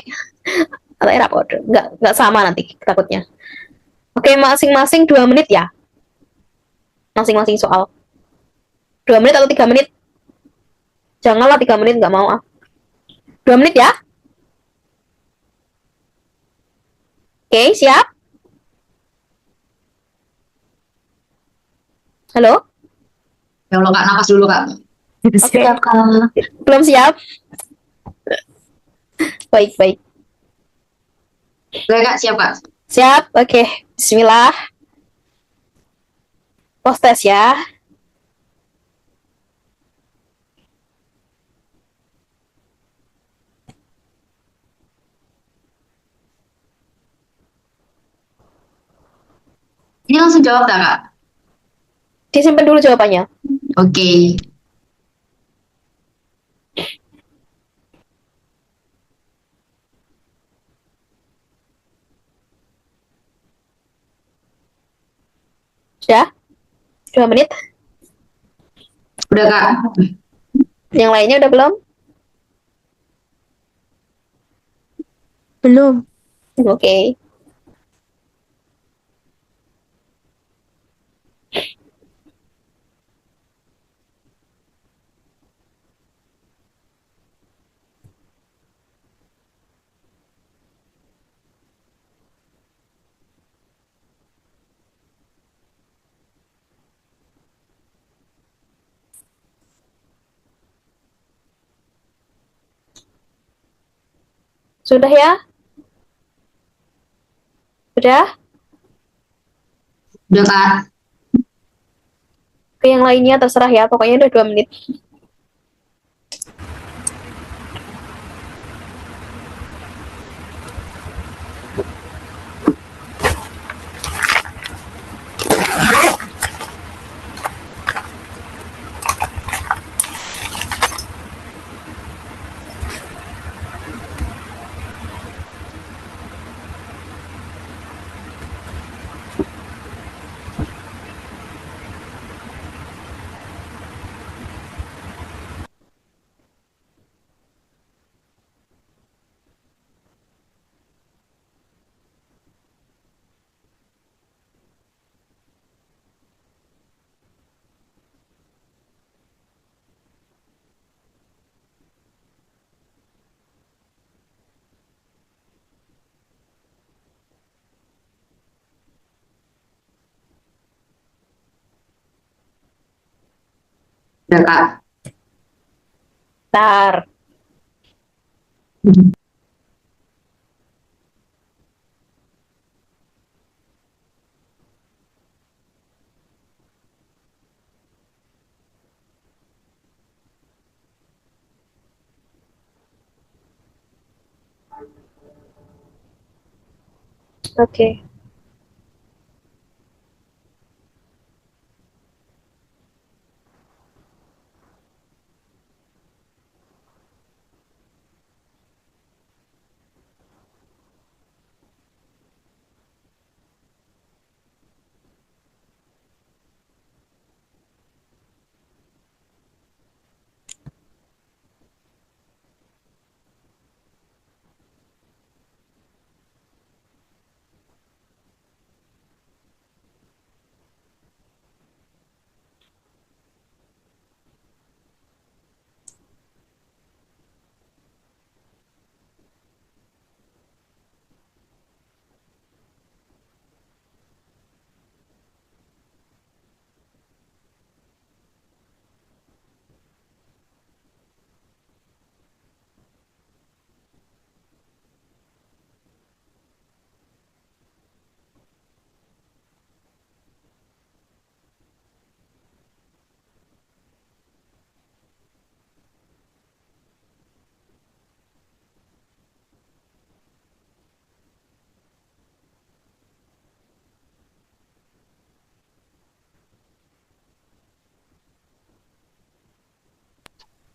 Daerah apa? Nggak sama nanti takutnya. Oke, masing-masing 2 menit ya? Masing-masing soal. 2 menit atau 3 menit? Janganlah 3 menit, nggak mau 2 menit ya? Oke, siap? Halo? Ya Allah, Kak, napas dulu, Kak. Siap, Kak. Belum siap? Baik. Oke, Kak, siap, Kak. Siap, oke. Bismillah. Post test ya. Ini langsung jawab tak, Kak? Disimpan dulu jawabannya. Oke. Sudah? 2 menit. Udah, Kak. Yang lainnya udah belum? Belum. Oke. Sudah ya? Sudah? Udah, Kak. Ke yang lainnya terserah ya. Pokoknya udah 2 menit. Udah, Kak. Bentar. Oke.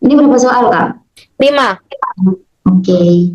Ini berapa soal, Kak? 5. Oke.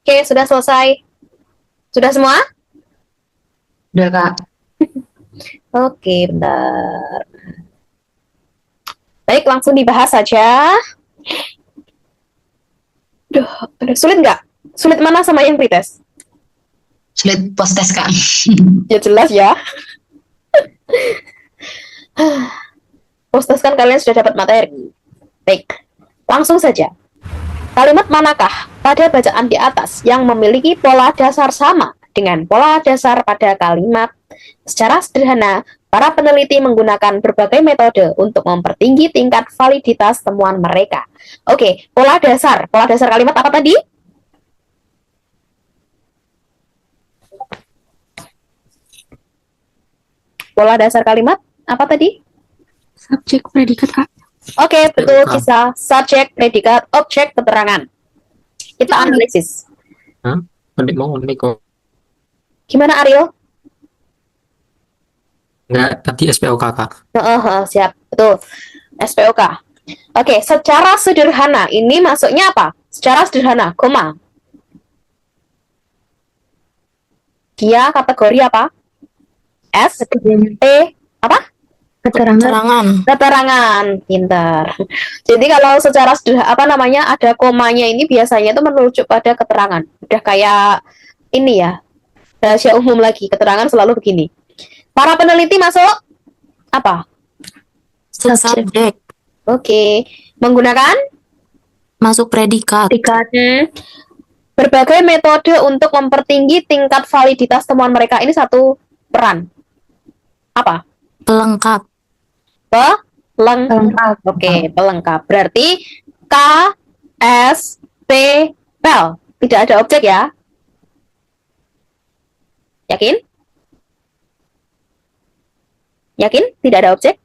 Oke, sudah selesai. Sudah semua? Udah, Kak. Oke, bentar. Baik, langsung dibahas saja. Duh, aduh, sulit nggak? Sulit mana sama yang pretest? Sulit post-test, Kak. Ya jelas ya. Post-test kan kalian sudah dapat materi. Baik, langsung saja. Kalimat manakah pada bacaan di atas yang memiliki pola dasar sama dengan pola dasar pada kalimat? Secara sederhana, para peneliti menggunakan berbagai metode untuk mempertinggi tingkat validitas temuan mereka. Oke, pola dasar. Pola dasar kalimat apa tadi? Pola dasar kalimat apa tadi? Subjek predikat, Kak. Oke, betul, Cisa. Subjek, predikat, objek, keterangan. Kita analisis. Adik mau kok. Gimana, Ariel? Enggak, tadi SPOK, Kak. Siap, betul. SPOK. Oke, secara sederhana, ini masuknya apa? Secara sederhana, koma. Dia kategori apa? S, T, apa? Keterangan. Keterangan. Keterangan, pintar. Jadi kalau secara sederhana, apa namanya, ada komanya ini biasanya itu merujuk pada keterangan. Udah kayak ini ya, rahasia umum lagi, keterangan selalu begini. Para peneliti masuk apa? Subjek. Oke, menggunakan Masuk predikat. berbagai metode untuk mempertinggi tingkat validitas temuan mereka. Ini satu peran. Apa? Pelengkap. Pelengkap. Oke, pelengkap. Berarti K, S, P, PEL. Tidak ada objek ya? Yakin? Yakin? Tidak ada objek?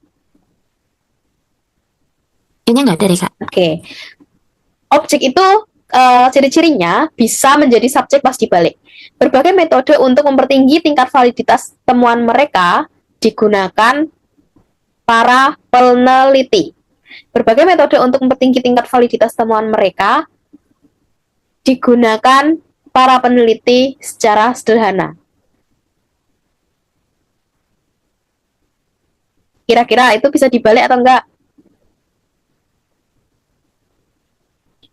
Kayaknya nggak ada deh, Kak. Oke. Objek itu ciri-cirinya bisa menjadi subjek pas dibalik. Berbagai metode untuk mempertinggi tingkat validitas temuan mereka digunakan para peneliti. Berbagai metode untuk mempertinggi tingkat validitas temuan mereka digunakan para peneliti secara sederhana. Kira-kira itu bisa dibalik atau enggak?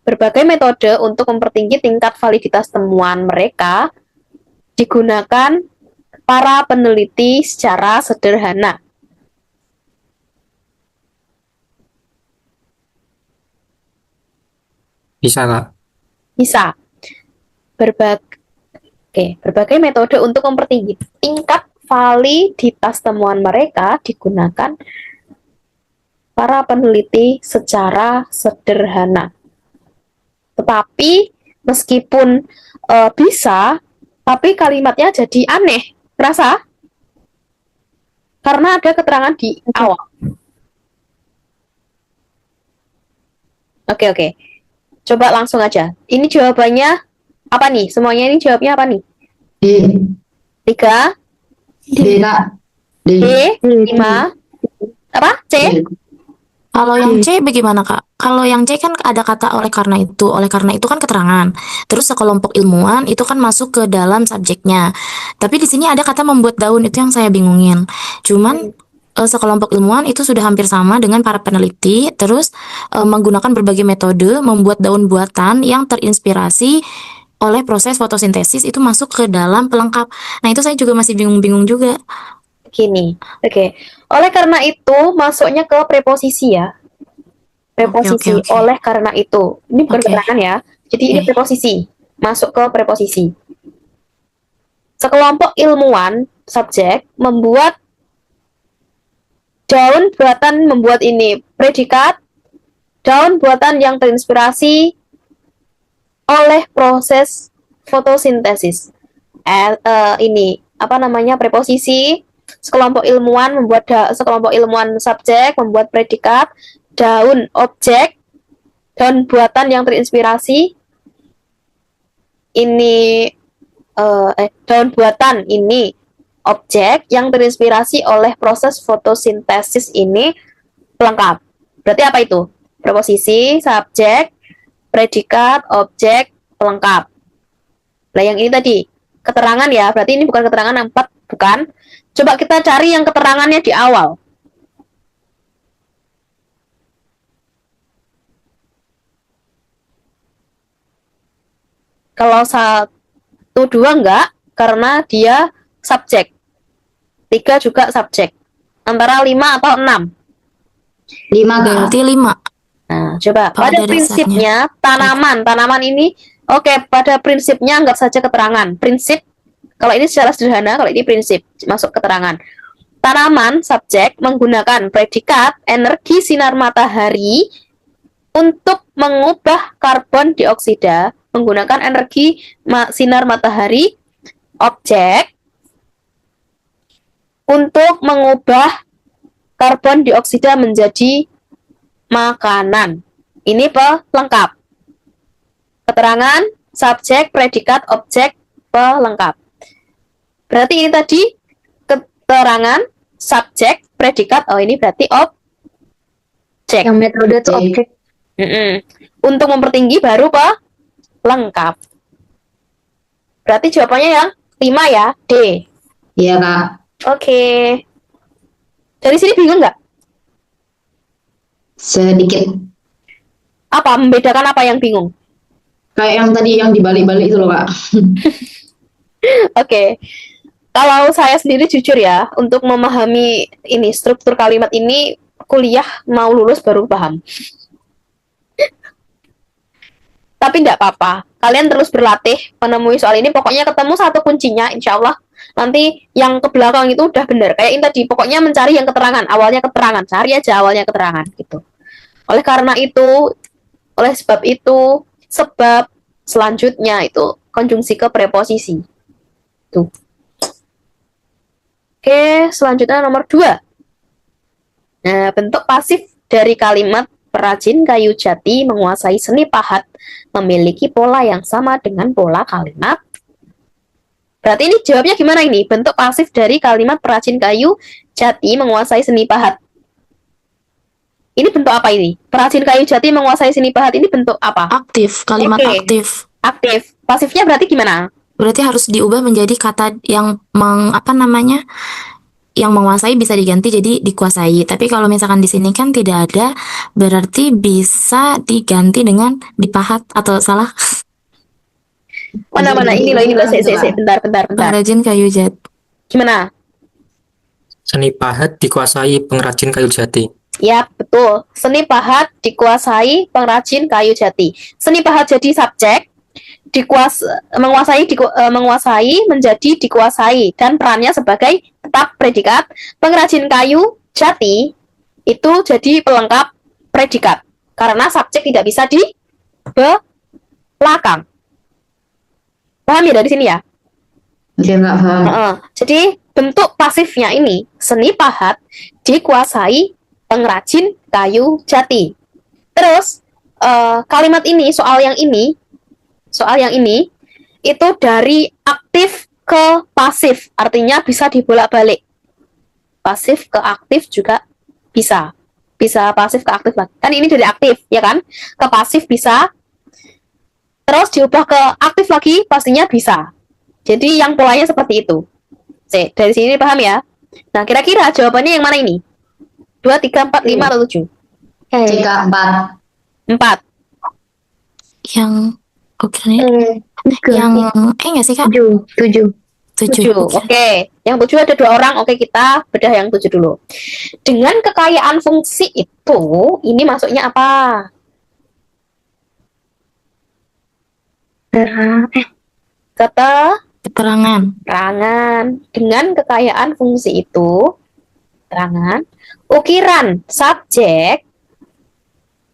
Berbagai metode untuk mempertinggi tingkat validitas temuan mereka digunakan para peneliti secara sederhana. Bisa, Kak. Bisa. Berbagai metode untuk mempertinggi tingkat validitas temuan mereka digunakan para peneliti secara sederhana. Tetapi meskipun bisa, tapi kalimatnya jadi aneh. Rasa? Karena ada keterangan di awal. Oke. Coba langsung aja. Ini jawabannya apa nih? Semuanya ini jawabnya apa nih? D. 3, D, Kak. D. D, 5, apa? C? Kalau yang C bagaimana, Kak? Kalau yang C kan ada kata oleh karena itu. Oleh karena itu kan keterangan. Terus sekelompok ilmuwan itu kan masuk ke dalam subjeknya. Tapi di sini ada kata membuat daun, itu yang saya bingungin. Cuman sekelompok ilmuwan itu sudah hampir sama dengan para peneliti. Terus menggunakan berbagai metode membuat daun buatan yang terinspirasi oleh proses fotosintesis itu masuk ke dalam pelengkap. Nah, itu saya juga masih bingung-bingung juga. Gini. Oke. Oleh karena itu masuknya ke preposisi ya. Preposisi. Oke. Oleh karena itu. Ini bukan Oke. keterangan ya. Jadi ini Oke. preposisi. Masuk ke preposisi. Sekelompok ilmuwan, subjek, membuat daun buatan, membuat ini predikat, daun buatan yang terinspirasi oleh proses fotosintesis. Ini apa namanya, preposisi. Sekelompok ilmuwan sekelompok ilmuwan subjek membuat predikat, daun objek, daun buatan yang terinspirasi ini daun buatan ini objek yang terinspirasi oleh proses fotosintesis ini lengkap. Berarti apa itu? Preposisi, subjek, predikat, objek, lengkap. Nah, yang ini tadi keterangan ya, berarti ini bukan keterangan yang 4, bukan. Coba kita cari yang keterangannya di awal. Kalau 1, 2 enggak, karena dia subjek. 3 juga subjek. Antara 5 atau 6. 5 Kak. Berarti 5. Nah, coba Pada pada prinsipnya tanaman ini pada prinsipnya anggap saja keterangan. Prinsip, kalau ini secara sederhana, kalau ini prinsip masuk keterangan. Tanaman subjek menggunakan predikat energi sinar matahari untuk mengubah karbon dioksida menggunakan energi sinar matahari. Objek untuk mengubah karbon dioksida menjadi makanan. Ini pelengkap. Keterangan, subjek, predikat, objek, pelengkap. Berarti ini tadi keterangan, subjek, predikat. Oh, ini berarti objek. Yang metode itu objek. Untuk mempertinggi baru pelengkap. Berarti jawabannya yang 5 ya, D. Iya Kak. Oke. Dari sini bingung nggak? Sedikit. Apa? Membedakan apa yang bingung? Kayak yang tadi yang dibalik-balik itu loh Kak. Oke. Kalau saya sendiri jujur ya, untuk memahami ini struktur kalimat ini, kuliah mau lulus baru paham. Tapi tidak apa-apa. Kalian terus berlatih menemui soal ini. Pokoknya ketemu satu kuncinya, insya Allah. Nanti yang ke belakang itu udah benar. Kayak ini tadi, pokoknya mencari yang keterangan. Awalnya keterangan. Cari aja awalnya keterangan. Gitu. Oleh sebab itu, sebab selanjutnya itu konjungsi ke preposisi. Tuh. Oke, selanjutnya nomor 2. Nah, bentuk pasif dari kalimat perajin kayu jati menguasai seni pahat memiliki pola yang sama dengan pola kalimat. Berarti ini jawabnya gimana ini? Bentuk pasif dari kalimat perajin kayu jati menguasai seni pahat. Ini bentuk apa ini? Perajin kayu jati menguasai seni pahat ini bentuk apa? Aktif, kalimat Oke. aktif. Aktif. Pasifnya berarti gimana? Berarti harus diubah menjadi kata yang yang menguasai bisa diganti jadi dikuasai. Tapi kalau misalkan di sini kan tidak ada, berarti bisa diganti dengan dipahat atau salah? Mana ini loh bentar. Pengrajin kayu jati. Gimana? Seni pahat dikuasai pengrajin kayu jati. Ya, betul. Seni pahat dikuasai pengrajin kayu jati. Seni pahat jadi subjek, menguasai menjadi dikuasai, dan perannya sebagai tetap predikat. Pengrajin kayu jati itu jadi pelengkap predikat karena subjek tidak bisa di belakang. Paham ya dari sini ya? Oke Kak, paham. Jadi bentuk pasifnya ini seni pahat dikuasai pengrajin kayu jati. Terus kalimat ini, soal yang ini itu dari aktif ke pasif, artinya bisa dibolak-balik. Pasif ke aktif juga bisa pasif ke aktif lagi. Kan ini dari aktif, ya kan? Ke pasif bisa, terus diubah ke aktif lagi, pastinya bisa. Jadi yang polanya seperti itu. Dari sini paham ya? Nah, kira-kira jawabannya yang mana ini? 2, 3, 4, 5, atau 7? 3, 4. 4. Yang yang nggak sih Kak? 7. 7. Oke. Yang 7 ada 2 orang. Oke, kita bedah yang 7 dulu. Dengan kekayaan fungsi itu, ini masuknya apa? Keterangan. Dengan kekayaan fungsi itu, keterangan. Ukiran subjek,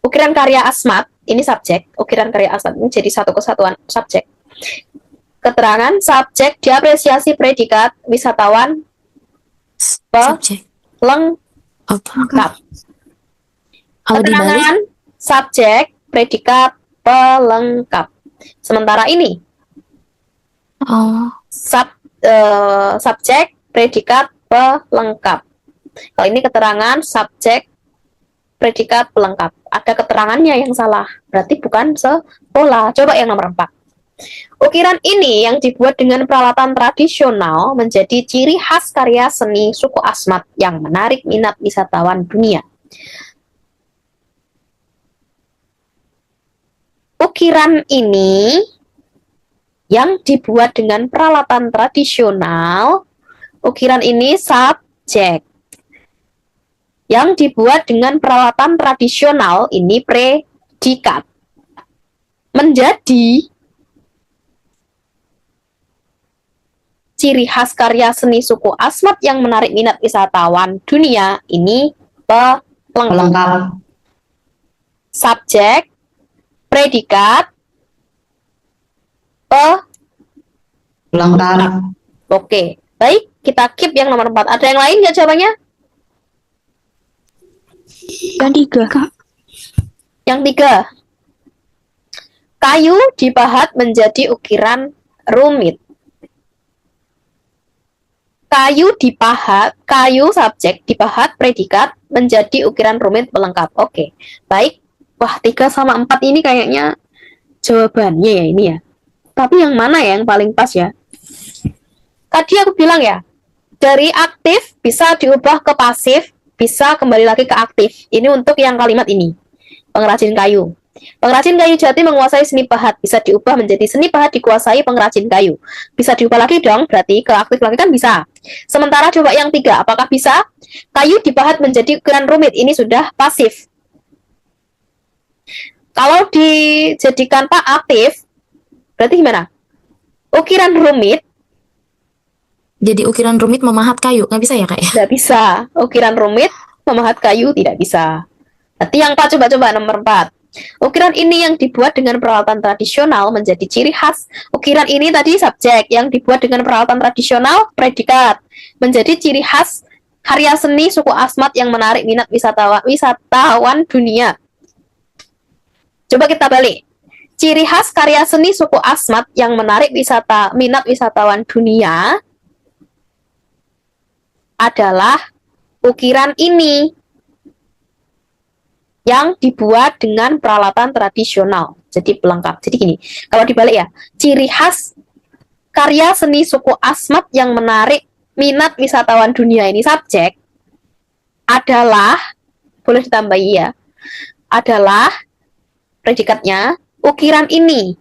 ukiran karya Asmat ini subjek, ukiran karya asmat ini jadi satu kesatuan subjek. Keterangan subjek diapresiasi predikat wisatawan Subjek. pelengkap. Kalau dibalik, Keterangan subjek predikat pelengkap. Sementara ini subjek predikat pelengkap. Kalau ini keterangan subjek predikat pelengkap. Ada keterangannya yang salah. Berarti bukan sekolah. Coba yang nomor 4. Ukiran ini yang dibuat dengan peralatan tradisional menjadi ciri khas karya seni suku Asmat yang menarik minat wisatawan dunia. Ukiran ini yang dibuat dengan peralatan tradisional, ukiran ini subjek. Yang dibuat dengan peralatan tradisional ini predikat. Menjadi ciri khas karya seni suku Asmat yang menarik minat wisatawan dunia ini pelengkap. Pelengkap. Subjek, predikat, Pelengkap. Oke, baik, kita keep yang nomor 4. Ada yang lain nggak jawabannya? Yang 3. Yang 3. Kayu dipahat menjadi ukiran rumit. Kayu dipahat, kayu subjek dipahat predikat menjadi ukiran rumit pelengkap. Oke, baik. Wah, 3 sama 4 ini kayaknya jawabannya ya ini ya. Tapi yang mana ya yang paling pas ya? Tadi aku bilang ya, dari aktif bisa diubah ke pasif, bisa kembali lagi ke aktif. Ini untuk yang kalimat ini, pengrajin kayu. Pengrajin kayu jati menguasai seni pahat, bisa diubah menjadi seni pahat dikuasai pengrajin kayu. Bisa diubah lagi dong, berarti ke aktif lagi kan bisa. Sementara coba yang 3, apakah bisa? Kayu dipahat menjadi ukiran rumit, ini sudah pasif. Kalau dijadikan pak aktif, berarti gimana? Ukiran rumit, jadi ukiran rumit memahat kayu, nggak bisa ya kak ya? tidak bisa. Ukiran rumit memahat kayu tidak bisa. Berarti yang 4, coba-coba nomor 4. Ukiran ini yang dibuat dengan peralatan tradisional menjadi ciri khas. Ukiran ini tadi subjek, yang dibuat dengan peralatan tradisional predikat, menjadi ciri khas karya seni suku Asmat yang menarik minat wisatawan dunia. Coba kita balik. Ciri khas karya seni suku Asmat yang menarik minat wisatawan dunia adalah ukiran ini yang dibuat dengan peralatan tradisional, jadi pelengkap. Jadi gini, kalau dibalik ya, ciri khas karya seni suku Asmat yang menarik minat wisatawan dunia ini subjek adalah, boleh ditambahi ya, adalah predikatnya ukiran ini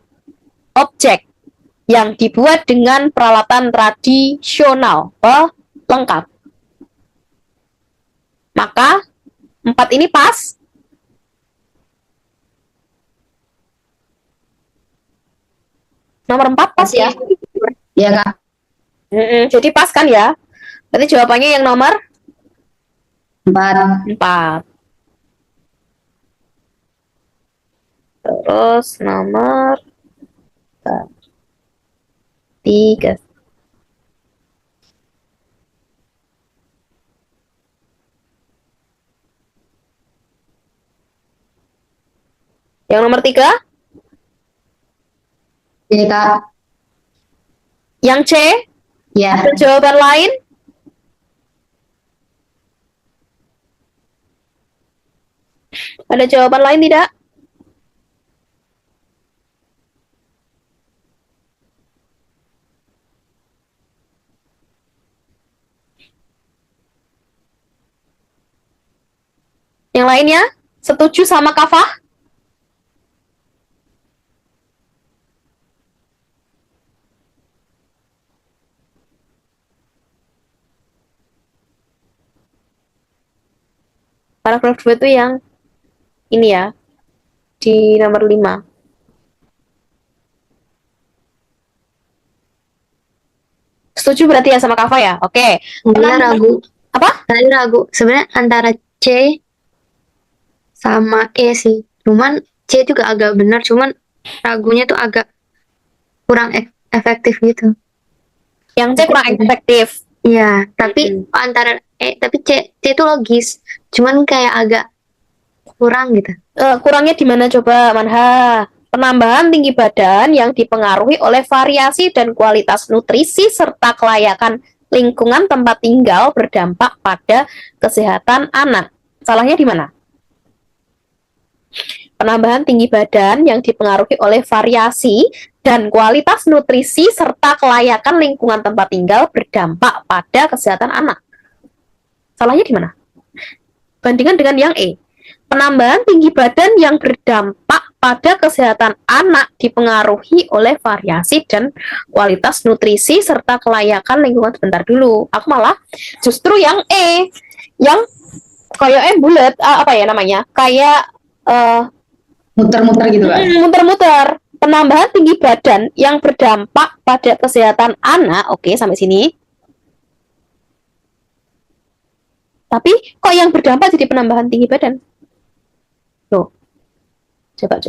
objek yang dibuat dengan peralatan tradisional pelengkap. Maka 4 ini pas. Nomor 4 pas ya. Iya kak. Jadi pas kan ya. Berarti jawabannya yang nomor 4. 4. Terus nomor 3. Yang nomor 3, Iya kak. yang C, Iya. ada jawaban lain? Ada jawaban lain tidak? Yang lainnya? Setuju sama Kafah? Paragraf 2 itu yang ini ya, di nomor 5. Setuju berarti ya sama Kava ya? Oke. Saya ragu. Apa? Saya ragu. Sebenarnya antara C sama E sih. Cuman C juga agak benar, cuman ragunya tuh agak kurang efektif gitu. Yang C kurang efektif. Iya, tapi antara tapi C itu logis, cuman kayak agak kurang gitu. Kurangnya di mana coba, Manha? Penambahan tinggi badan yang dipengaruhi oleh variasi dan kualitas nutrisi serta kelayakan lingkungan tempat tinggal berdampak pada kesehatan anak. Salahnya di mana? Penambahan tinggi badan yang dipengaruhi oleh variasi dan kualitas nutrisi serta kelayakan lingkungan tempat tinggal berdampak pada kesehatan anak. Salahnya di mana? Bandingkan dengan yang E. Penambahan tinggi badan yang berdampak pada kesehatan anak dipengaruhi oleh variasi dan kualitas nutrisi serta kelayakan lingkungan. Sebentar dulu, aku malah justru yang E, yang kayak bulat, apa ya namanya, kayak Muter-muter gitu kan. muter-muter. Penambahan tinggi badan yang berdampak pada kesehatan anak. Oke, sampai sini. Tapi kok yang berdampak jadi penambahan tinggi badan? Loh, coba.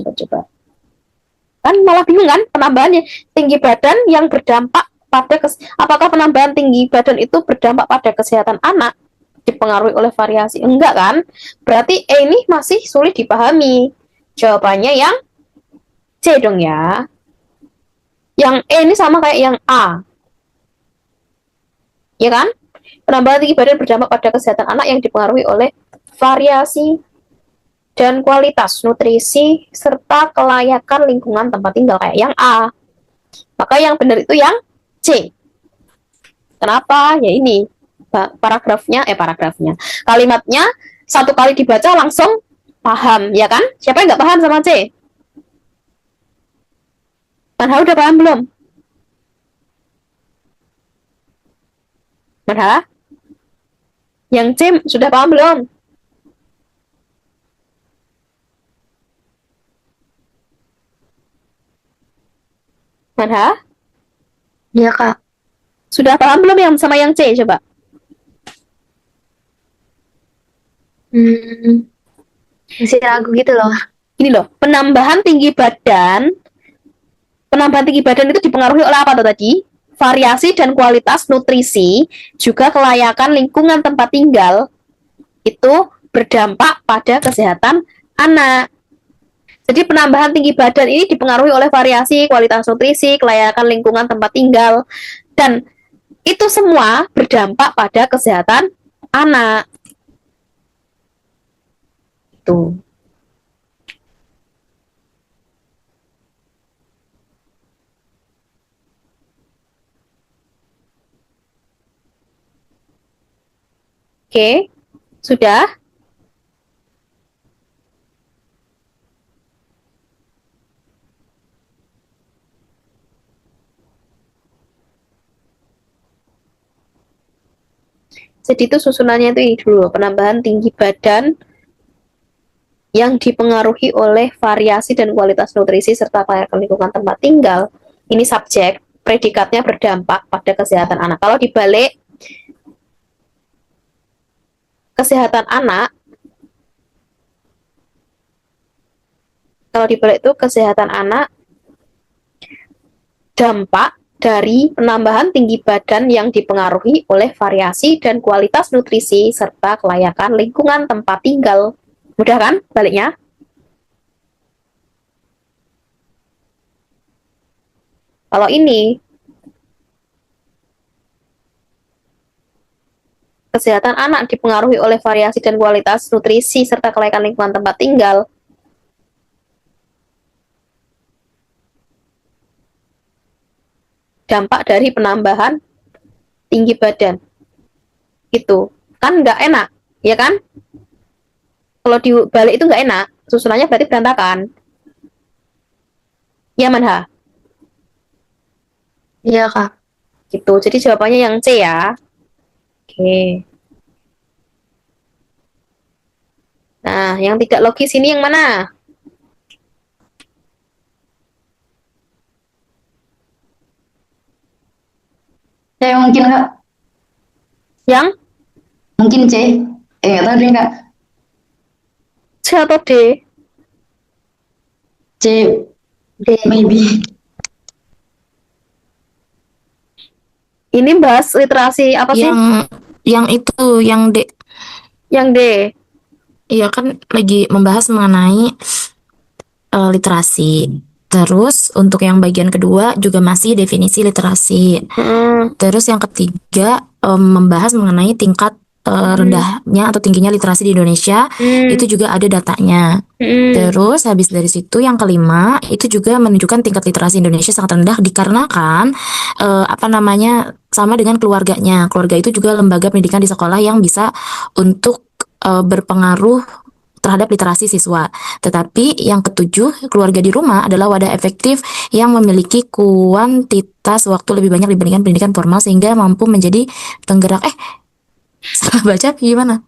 Kan malah bingung kan, penambahannya tinggi badan yang berdampak pada apakah penambahan tinggi badan itu berdampak pada kesehatan anak dipengaruhi oleh variasi? Enggak kan? Berarti E ini masih sulit dipahami. Jawabannya yang C dong ya. Yang E ini sama kayak yang A. Ya kan? Penambahan tinggi badan berdampak pada kesehatan anak yang dipengaruhi oleh variasi dan kualitas nutrisi serta kelayakan lingkungan tempat tinggal, kayak yang A. Maka yang benar itu yang C. Kenapa? Ya ini paragrafnya, kalimatnya satu kali dibaca langsung paham, ya kan? Siapa yang nggak paham sama C? Manha udah paham belum? Manha? Yang C sudah paham belum? Manha? Iya, Kak. Sudah paham belum yang sama yang C? Coba. Masih ragu gitu loh. Ini loh, penambahan tinggi badan itu dipengaruhi oleh apa tuh tadi? Variasi dan kualitas nutrisi, juga kelayakan lingkungan tempat tinggal, itu berdampak pada kesehatan anak. Jadi penambahan tinggi badan ini dipengaruhi oleh variasi, kualitas nutrisi, kelayakan lingkungan tempat tinggal, dan itu semua berdampak pada kesehatan anak. Itu. Oke, sudah? Jadi itu susunannya itu ini dulu, penambahan tinggi badan yang dipengaruhi oleh variasi dan kualitas nutrisi serta kelayakan lingkungan tempat tinggal. Ini subjek, predikatnya berdampak pada kesehatan anak. Kalau dibalik, kesehatan anak, itu kesehatan anak dampak dari penambahan tinggi badan yang dipengaruhi oleh variasi dan kualitas nutrisi serta kelayakan lingkungan tempat tinggal. Mudah kan baliknya? Kalau ini, kesehatan anak dipengaruhi oleh variasi dan kualitas nutrisi serta kelayakan lingkungan tempat tinggal. Dampak dari penambahan tinggi badan. Itu kan nggak enak, ya kan? Kalau dibalik itu nggak enak, susunannya berarti berantakan. Ya, Manha? Iya, Kak. Gitu, jadi jawabannya yang C ya. Oke. Nah, yang tidak logis ini yang mana? Saya mungkin Kak. Yang Mungkin C. Nggak tahu deh Kak. C atau D? C, D. maybe. Ini bahas literasi apa sih? Yang itu, yang D. Yang D. Iya kan lagi membahas mengenai literasi. Terus untuk yang bagian kedua juga masih definisi literasi. Terus yang ketiga membahas mengenai tingkat rendahnya atau tingginya literasi di Indonesia. Itu juga ada datanya. Terus habis dari situ yang kelima itu juga menunjukkan tingkat literasi Indonesia sangat rendah dikarenakan sama dengan keluarganya. Keluarga itu juga lembaga pendidikan di sekolah yang bisa untuk berpengaruh terhadap literasi siswa. Tetapi yang ketujuh, keluarga di rumah adalah wadah efektif yang memiliki kuantitas waktu lebih banyak dibandingkan pendidikan formal sehingga mampu menjadi penggerak. Salah baca gimana?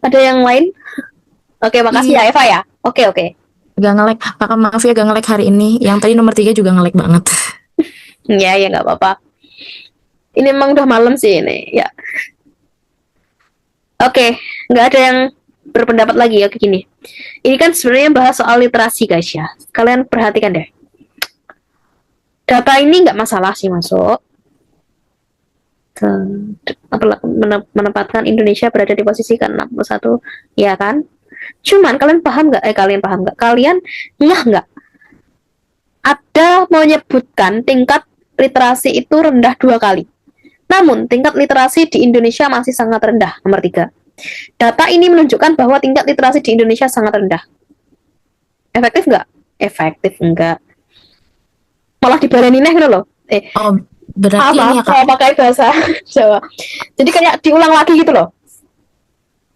Ada yang lain? Oke, makasih ya Eva ya. Oke. Gak nge-lag, Kakak maaf ya gak nge-lag hari ini. Yang tadi nomor 3 juga nge-lag banget. Ya nggak apa-apa. Ini emang udah malam sih ini. Ya. Oke, nggak ada yang berpendapat lagi. Oke, gini. Ini kan sebenarnya bahas soal literasi guys ya. Kalian perhatikan deh. Data ini nggak masalah sih masuk. Menempatkan Indonesia berada di posisi ke-61, ya kan? Cuman kalian paham nggak? Kalian ngeh nggak? Ada menyebutkan tingkat literasi itu rendah 2 kali. Namun, tingkat literasi di Indonesia masih sangat rendah, nomor 3. Data ini menunjukkan bahwa tingkat literasi di Indonesia sangat rendah. Efektif nggak? Efektif nggak. Malah dibaleni gitu loh. Berarti ini ya Kak? Pakai bahasa Jawa. Jadi kayak diulang lagi gitu loh.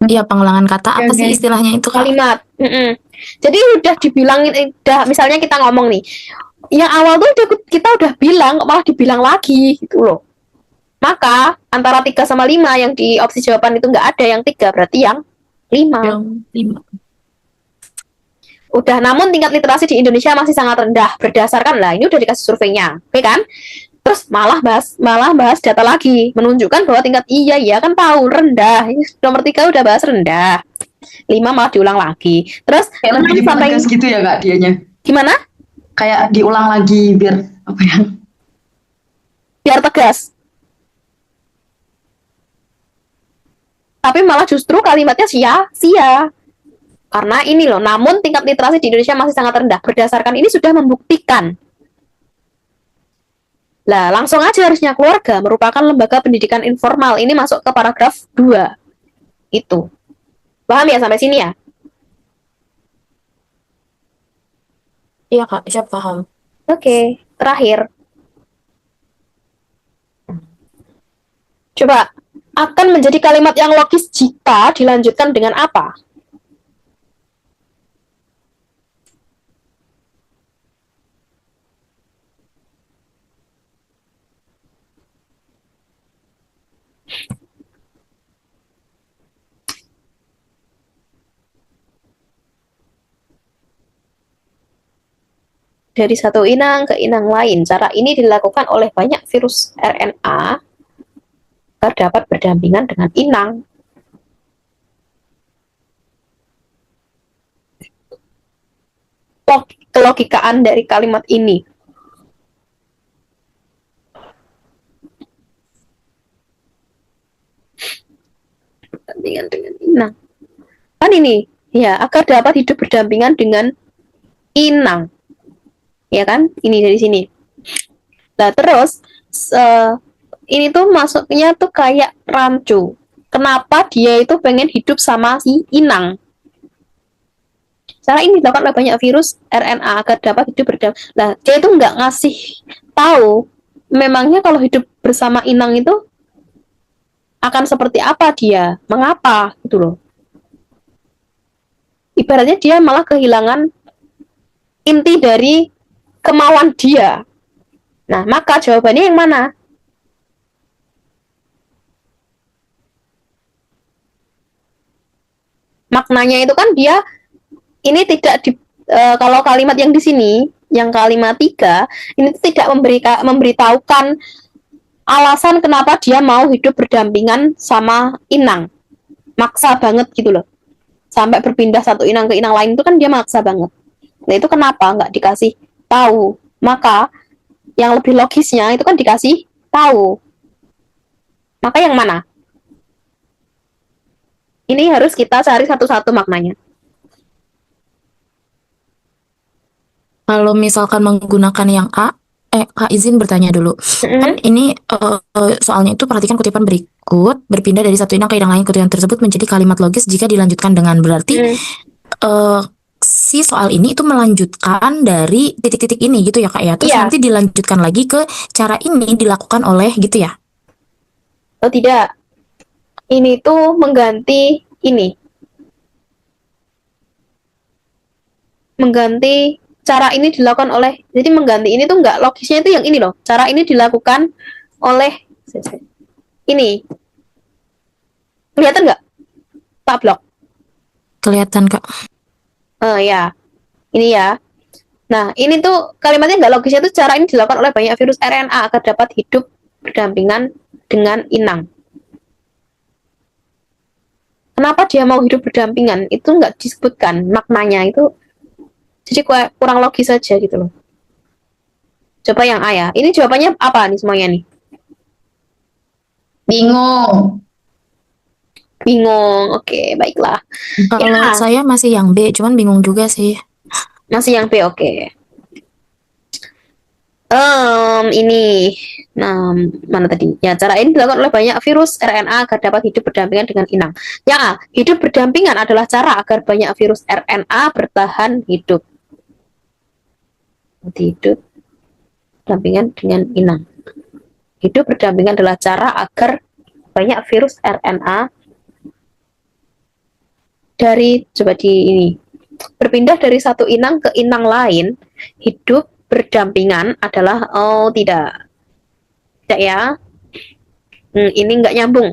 Iya, pengulangan kata. Apa sih istilahnya itu Kak? Kalimat. Jadi udah dibilangin, misalnya kita ngomong nih, yang awal tuh kita udah bilang, kok malah dibilang lagi gitu loh. Maka antara 3 sama 5 yang di opsi jawaban itu nggak ada yang 3, berarti yang 5. Udah, namun tingkat literasi di Indonesia masih sangat rendah berdasarkan lah, ini udah dikasih surveinya, oke kan? Terus malah bahas data lagi, menunjukkan bahwa tingkat iya kan tahu rendah. Nomor 3 udah bahas rendah. 5 malah diulang lagi. Terus kayak lebih dipertegas gitu ya Kak dianya. Gimana? Kayak diulang lagi biar apa ya? Biar tegas. Tapi malah justru kalimatnya sia-sia. Karena ini loh, namun tingkat literasi di Indonesia masih sangat rendah. Berdasarkan ini sudah membuktikan. Lah, langsung aja harusnya keluarga merupakan lembaga pendidikan informal. Ini masuk ke paragraf 2. Itu. Paham ya sampai sini ya? Iya Kak, siap paham. Oke, terakhir. Coba, akan menjadi kalimat yang logis jika dilanjutkan dengan apa? Dari satu inang ke inang lain. Cara ini dilakukan oleh banyak virus RNA dapat berdampingan dengan inang. Kelogikaan dari kalimat ini. Berdampingan dengan inang. Kan ini, ya, agar dapat hidup berdampingan dengan inang. Ya kan? Ini dari sini. Nah, terus ini tuh masuknya tuh kayak rancu. Kenapa dia itu pengen hidup sama si inang? Cara ini dilakukan oleh banyak virus RNA agar dapat hidup berdampingan. Nah, dia itu nggak ngasih tahu memangnya kalau hidup bersama inang itu akan seperti apa dia, mengapa gitu loh. Ibaratnya dia malah kehilangan inti dari kemauan dia. Nah, maka jawabannya yang mana? Maknanya itu kan dia ini tidak kalau kalimat yang di sini, yang kalimat 3, ini tidak memberitahukan alasan kenapa dia mau hidup berdampingan sama inang. Maksa banget gitu loh. sampai berpindah satu inang ke inang lain itu kan dia maksa banget. Nah itu kenapa nggak dikasih tahu? Maka yang lebih logisnya itu kan dikasih tahu. Maka yang mana? Ini harus kita cari satu-satu maknanya. Kalau misalkan menggunakan yang A, Kak izin bertanya dulu. Kan ini soalnya itu perhatikan kutipan berikut, berpindah dari satu inang ke inang lain, kutipan tersebut menjadi kalimat logis jika dilanjutkan dengan, berarti si soal ini itu melanjutkan dari titik-titik ini gitu ya Kak ya. Terus Iya. nanti dilanjutkan lagi ke cara ini dilakukan oleh gitu ya. Oh tidak. Ini tuh mengganti ini. Mengganti cara ini dilakukan oleh. Jadi mengganti ini tuh nggak logisnya itu yang ini loh. Cara ini dilakukan oleh ini. Kelihatan nggak? Tak blok. Kelihatan Kak. Ya. Ini ya. Nah, ini tuh kalimatnya nggak logisnya tuh cara ini dilakukan oleh banyak virus RNA agar dapat hidup berdampingan dengan inang. Kenapa dia mau hidup berdampingan? Itu nggak disebutkan maknanya itu. Jadi kurang logis saja gitu loh. Coba yang A ya. Ini jawabannya apa nih semuanya nih? Bingung. Bingung. Oke, baiklah. Kalau Ya. saya masih yang B, cuman bingung juga sih. Masih yang B, oke. Ini. Nah, mana tadi? Ya, cara ini dilakukan oleh banyak virus RNA agar dapat hidup berdampingan dengan inang. Yang A, hidup berdampingan adalah cara agar banyak virus RNA bertahan hidup. Hidup berdampingan dengan inang. Hidup berdampingan adalah cara agar banyak virus RNA coba di ini, berpindah dari satu inang ke inang lain. Hidup berdampingan adalah, tidak ya. Ini nggak nyambung.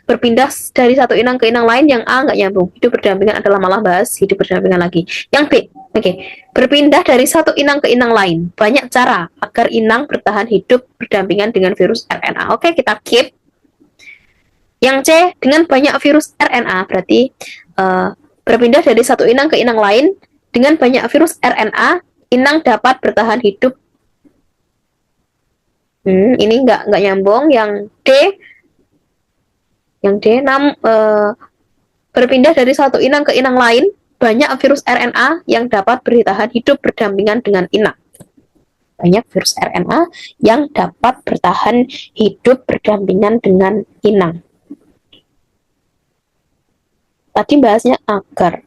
Berpindah dari satu inang ke inang lain, yang A nggak nyambung. Hidup berdampingan adalah malah bahas hidup berdampingan lagi. Yang B, oke. Berpindah dari satu inang ke inang lain. Banyak cara agar inang bertahan hidup berdampingan dengan virus RNA. Oke, kita keep. Yang C, dengan banyak virus RNA, berarti berpindah dari satu inang ke inang lain. Dengan banyak virus RNA, inang dapat bertahan hidup. Ini nggak nyambung. Yang D, berpindah dari satu inang ke inang lain, banyak virus RNA yang dapat bertahan hidup berdampingan dengan inang. Banyak virus RNA yang dapat bertahan hidup berdampingan dengan inang. Tadi bahasnya agar.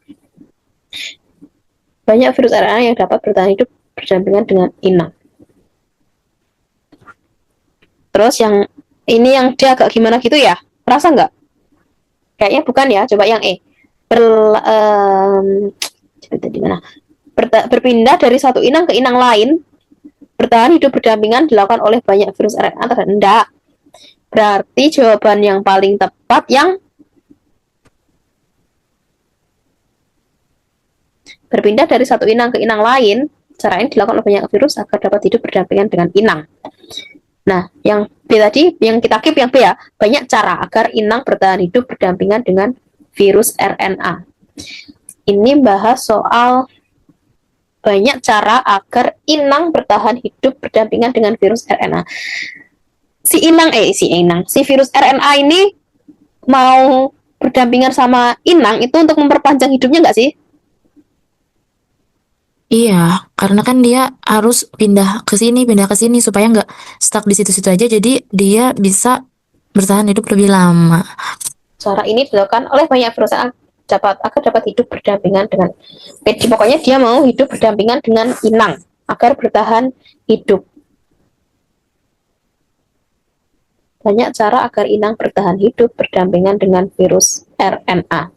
Banyak virus RNA yang dapat bertahan hidup berdampingan dengan inang. Terus yang ini yang dia agak gimana gitu ya? Perasa nggak? Kayaknya bukan ya. Coba yang E. Di mana? Berpindah dari satu inang ke inang lain, bertahan hidup berdampingan dilakukan oleh banyak virus RNA terhendak. Berarti jawaban yang paling tepat yang berpindah dari satu inang ke inang lain, cara ini dilakukan oleh banyak virus agar dapat hidup berdampingan dengan inang. Nah, yang B tadi, yang kita keep yang B ya, banyak cara agar inang bertahan hidup berdampingan dengan virus RNA. Ini bahas soal banyak cara agar inang bertahan hidup berdampingan dengan virus RNA. Si virus RNA ini mau berdampingan sama inang itu untuk memperpanjang hidupnya nggak sih? Iya, karena kan dia harus pindah ke sini supaya nggak stuck di situ-situ aja. Jadi dia bisa bertahan hidup lebih lama. Cara ini dilakukan oleh banyak virus agar dapat hidup berdampingan dengan. Jadi pokoknya dia mau hidup berdampingan dengan inang agar bertahan hidup. Banyak cara agar inang bertahan hidup berdampingan dengan virus RNA.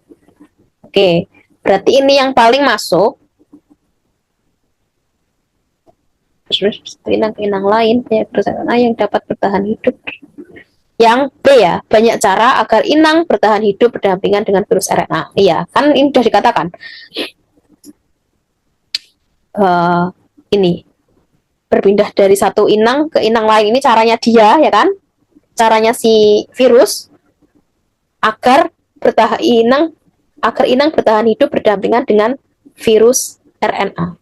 Oke, berarti ini yang paling masuk. Inang ke inang lain, banyak virus RNA yang dapat bertahan hidup. Yang B ya, banyak cara agar inang bertahan hidup berdampingan dengan virus RNA. Iya, kan ini sudah dikatakan. Ini berpindah dari satu inang ke inang lain, ini caranya dia ya kan? Caranya si virus agar bertahan inang agar inang bertahan hidup berdampingan dengan virus RNA.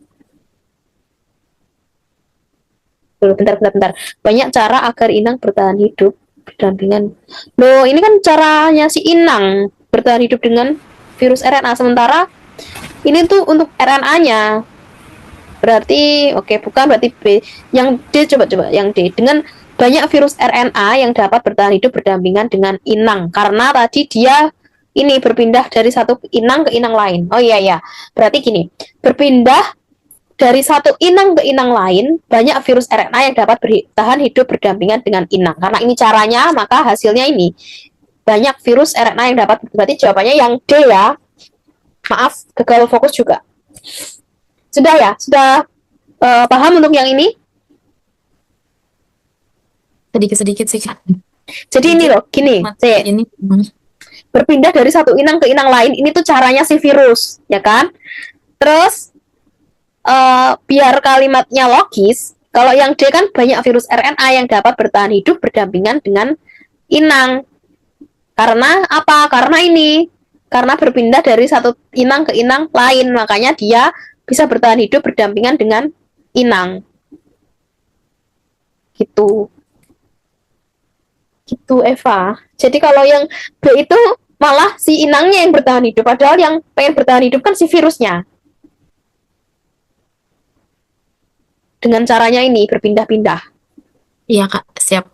Bentar. Banyak cara agar inang bertahan hidup berdampingan. Loh, ini kan caranya si inang bertahan hidup dengan virus RNA, sementara ini tuh untuk RNA-nya. Berarti bukan berarti B. Yang D, coba yang D, dengan banyak virus RNA yang dapat bertahan hidup berdampingan dengan inang, karena tadi dia ini berpindah dari satu inang ke inang lain. Oh iya, berarti gini, berpindah dari satu inang ke inang lain, banyak virus RNA yang dapat bertahan hidup berdampingan dengan inang. Karena ini caranya, maka hasilnya ini banyak virus RNA yang dapat. Berarti jawabannya yang D ya. Maaf, gagal fokus juga. Sudah ya? Sudah paham untuk yang ini? Sedikit-sedikit sih Kak. Jadi ini loh, gini, Ini berpindah dari satu inang ke inang lain, ini tuh caranya si virus, ya kan? Terus biar kalimatnya logis, kalau yang D kan banyak virus RNA yang dapat bertahan hidup berdampingan dengan inang. Karena apa? Karena berpindah dari satu inang ke inang lain, makanya dia bisa bertahan hidup berdampingan dengan inang. Gitu Eva. Jadi kalau yang B itu malah si inangnya yang bertahan hidup, padahal yang pengen bertahan hidup kan si virusnya. Dengan caranya ini berpindah-pindah. iya Kak, siap.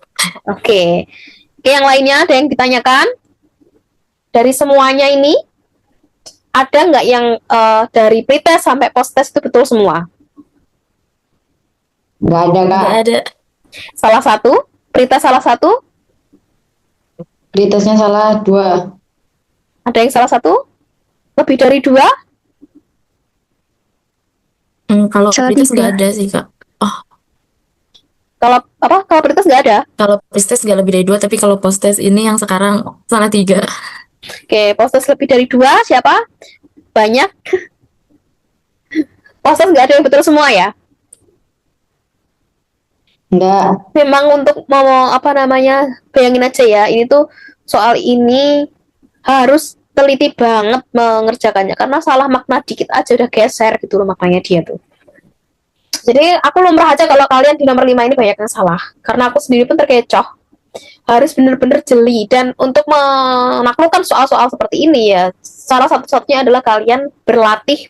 Oke, yang lainnya ada yang ditanyakan? Dari semuanya ini, ada nggak yang dari pretest sampai post-test itu betul semua? Nggak ada, Kak. Nggak ada. Salah satu? Pretest salah satu? Pretestnya salah 2. Ada yang salah satu? Lebih dari 2? Kalau Salah pretest 3. nggak ada sih Kak. Oh, Kalau Kalau pretest nggak ada? kalau pretest nggak lebih dari 2, tapi kalau post-test ini yang sekarang salah 3. Oke, post-test lebih dari 2, siapa? Banyak. Post-test nggak ada yang betul semua ya? Nggak. Memang untuk mau bayangin aja ya, ini tuh soal ini harus teliti banget mengerjakannya, karena salah makna dikit aja udah geser gitu loh maknanya dia tuh. Jadi aku lumrah aja kalau kalian di nomor 5 ini banyak yang salah, karena aku sendiri pun terkecoh. Harus bener-bener jeli, dan untuk menaklukkan soal-soal seperti ini ya, salah satu-satunya adalah kalian berlatih,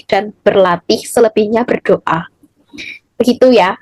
dan berlatih, selebihnya berdoa. Begitu ya.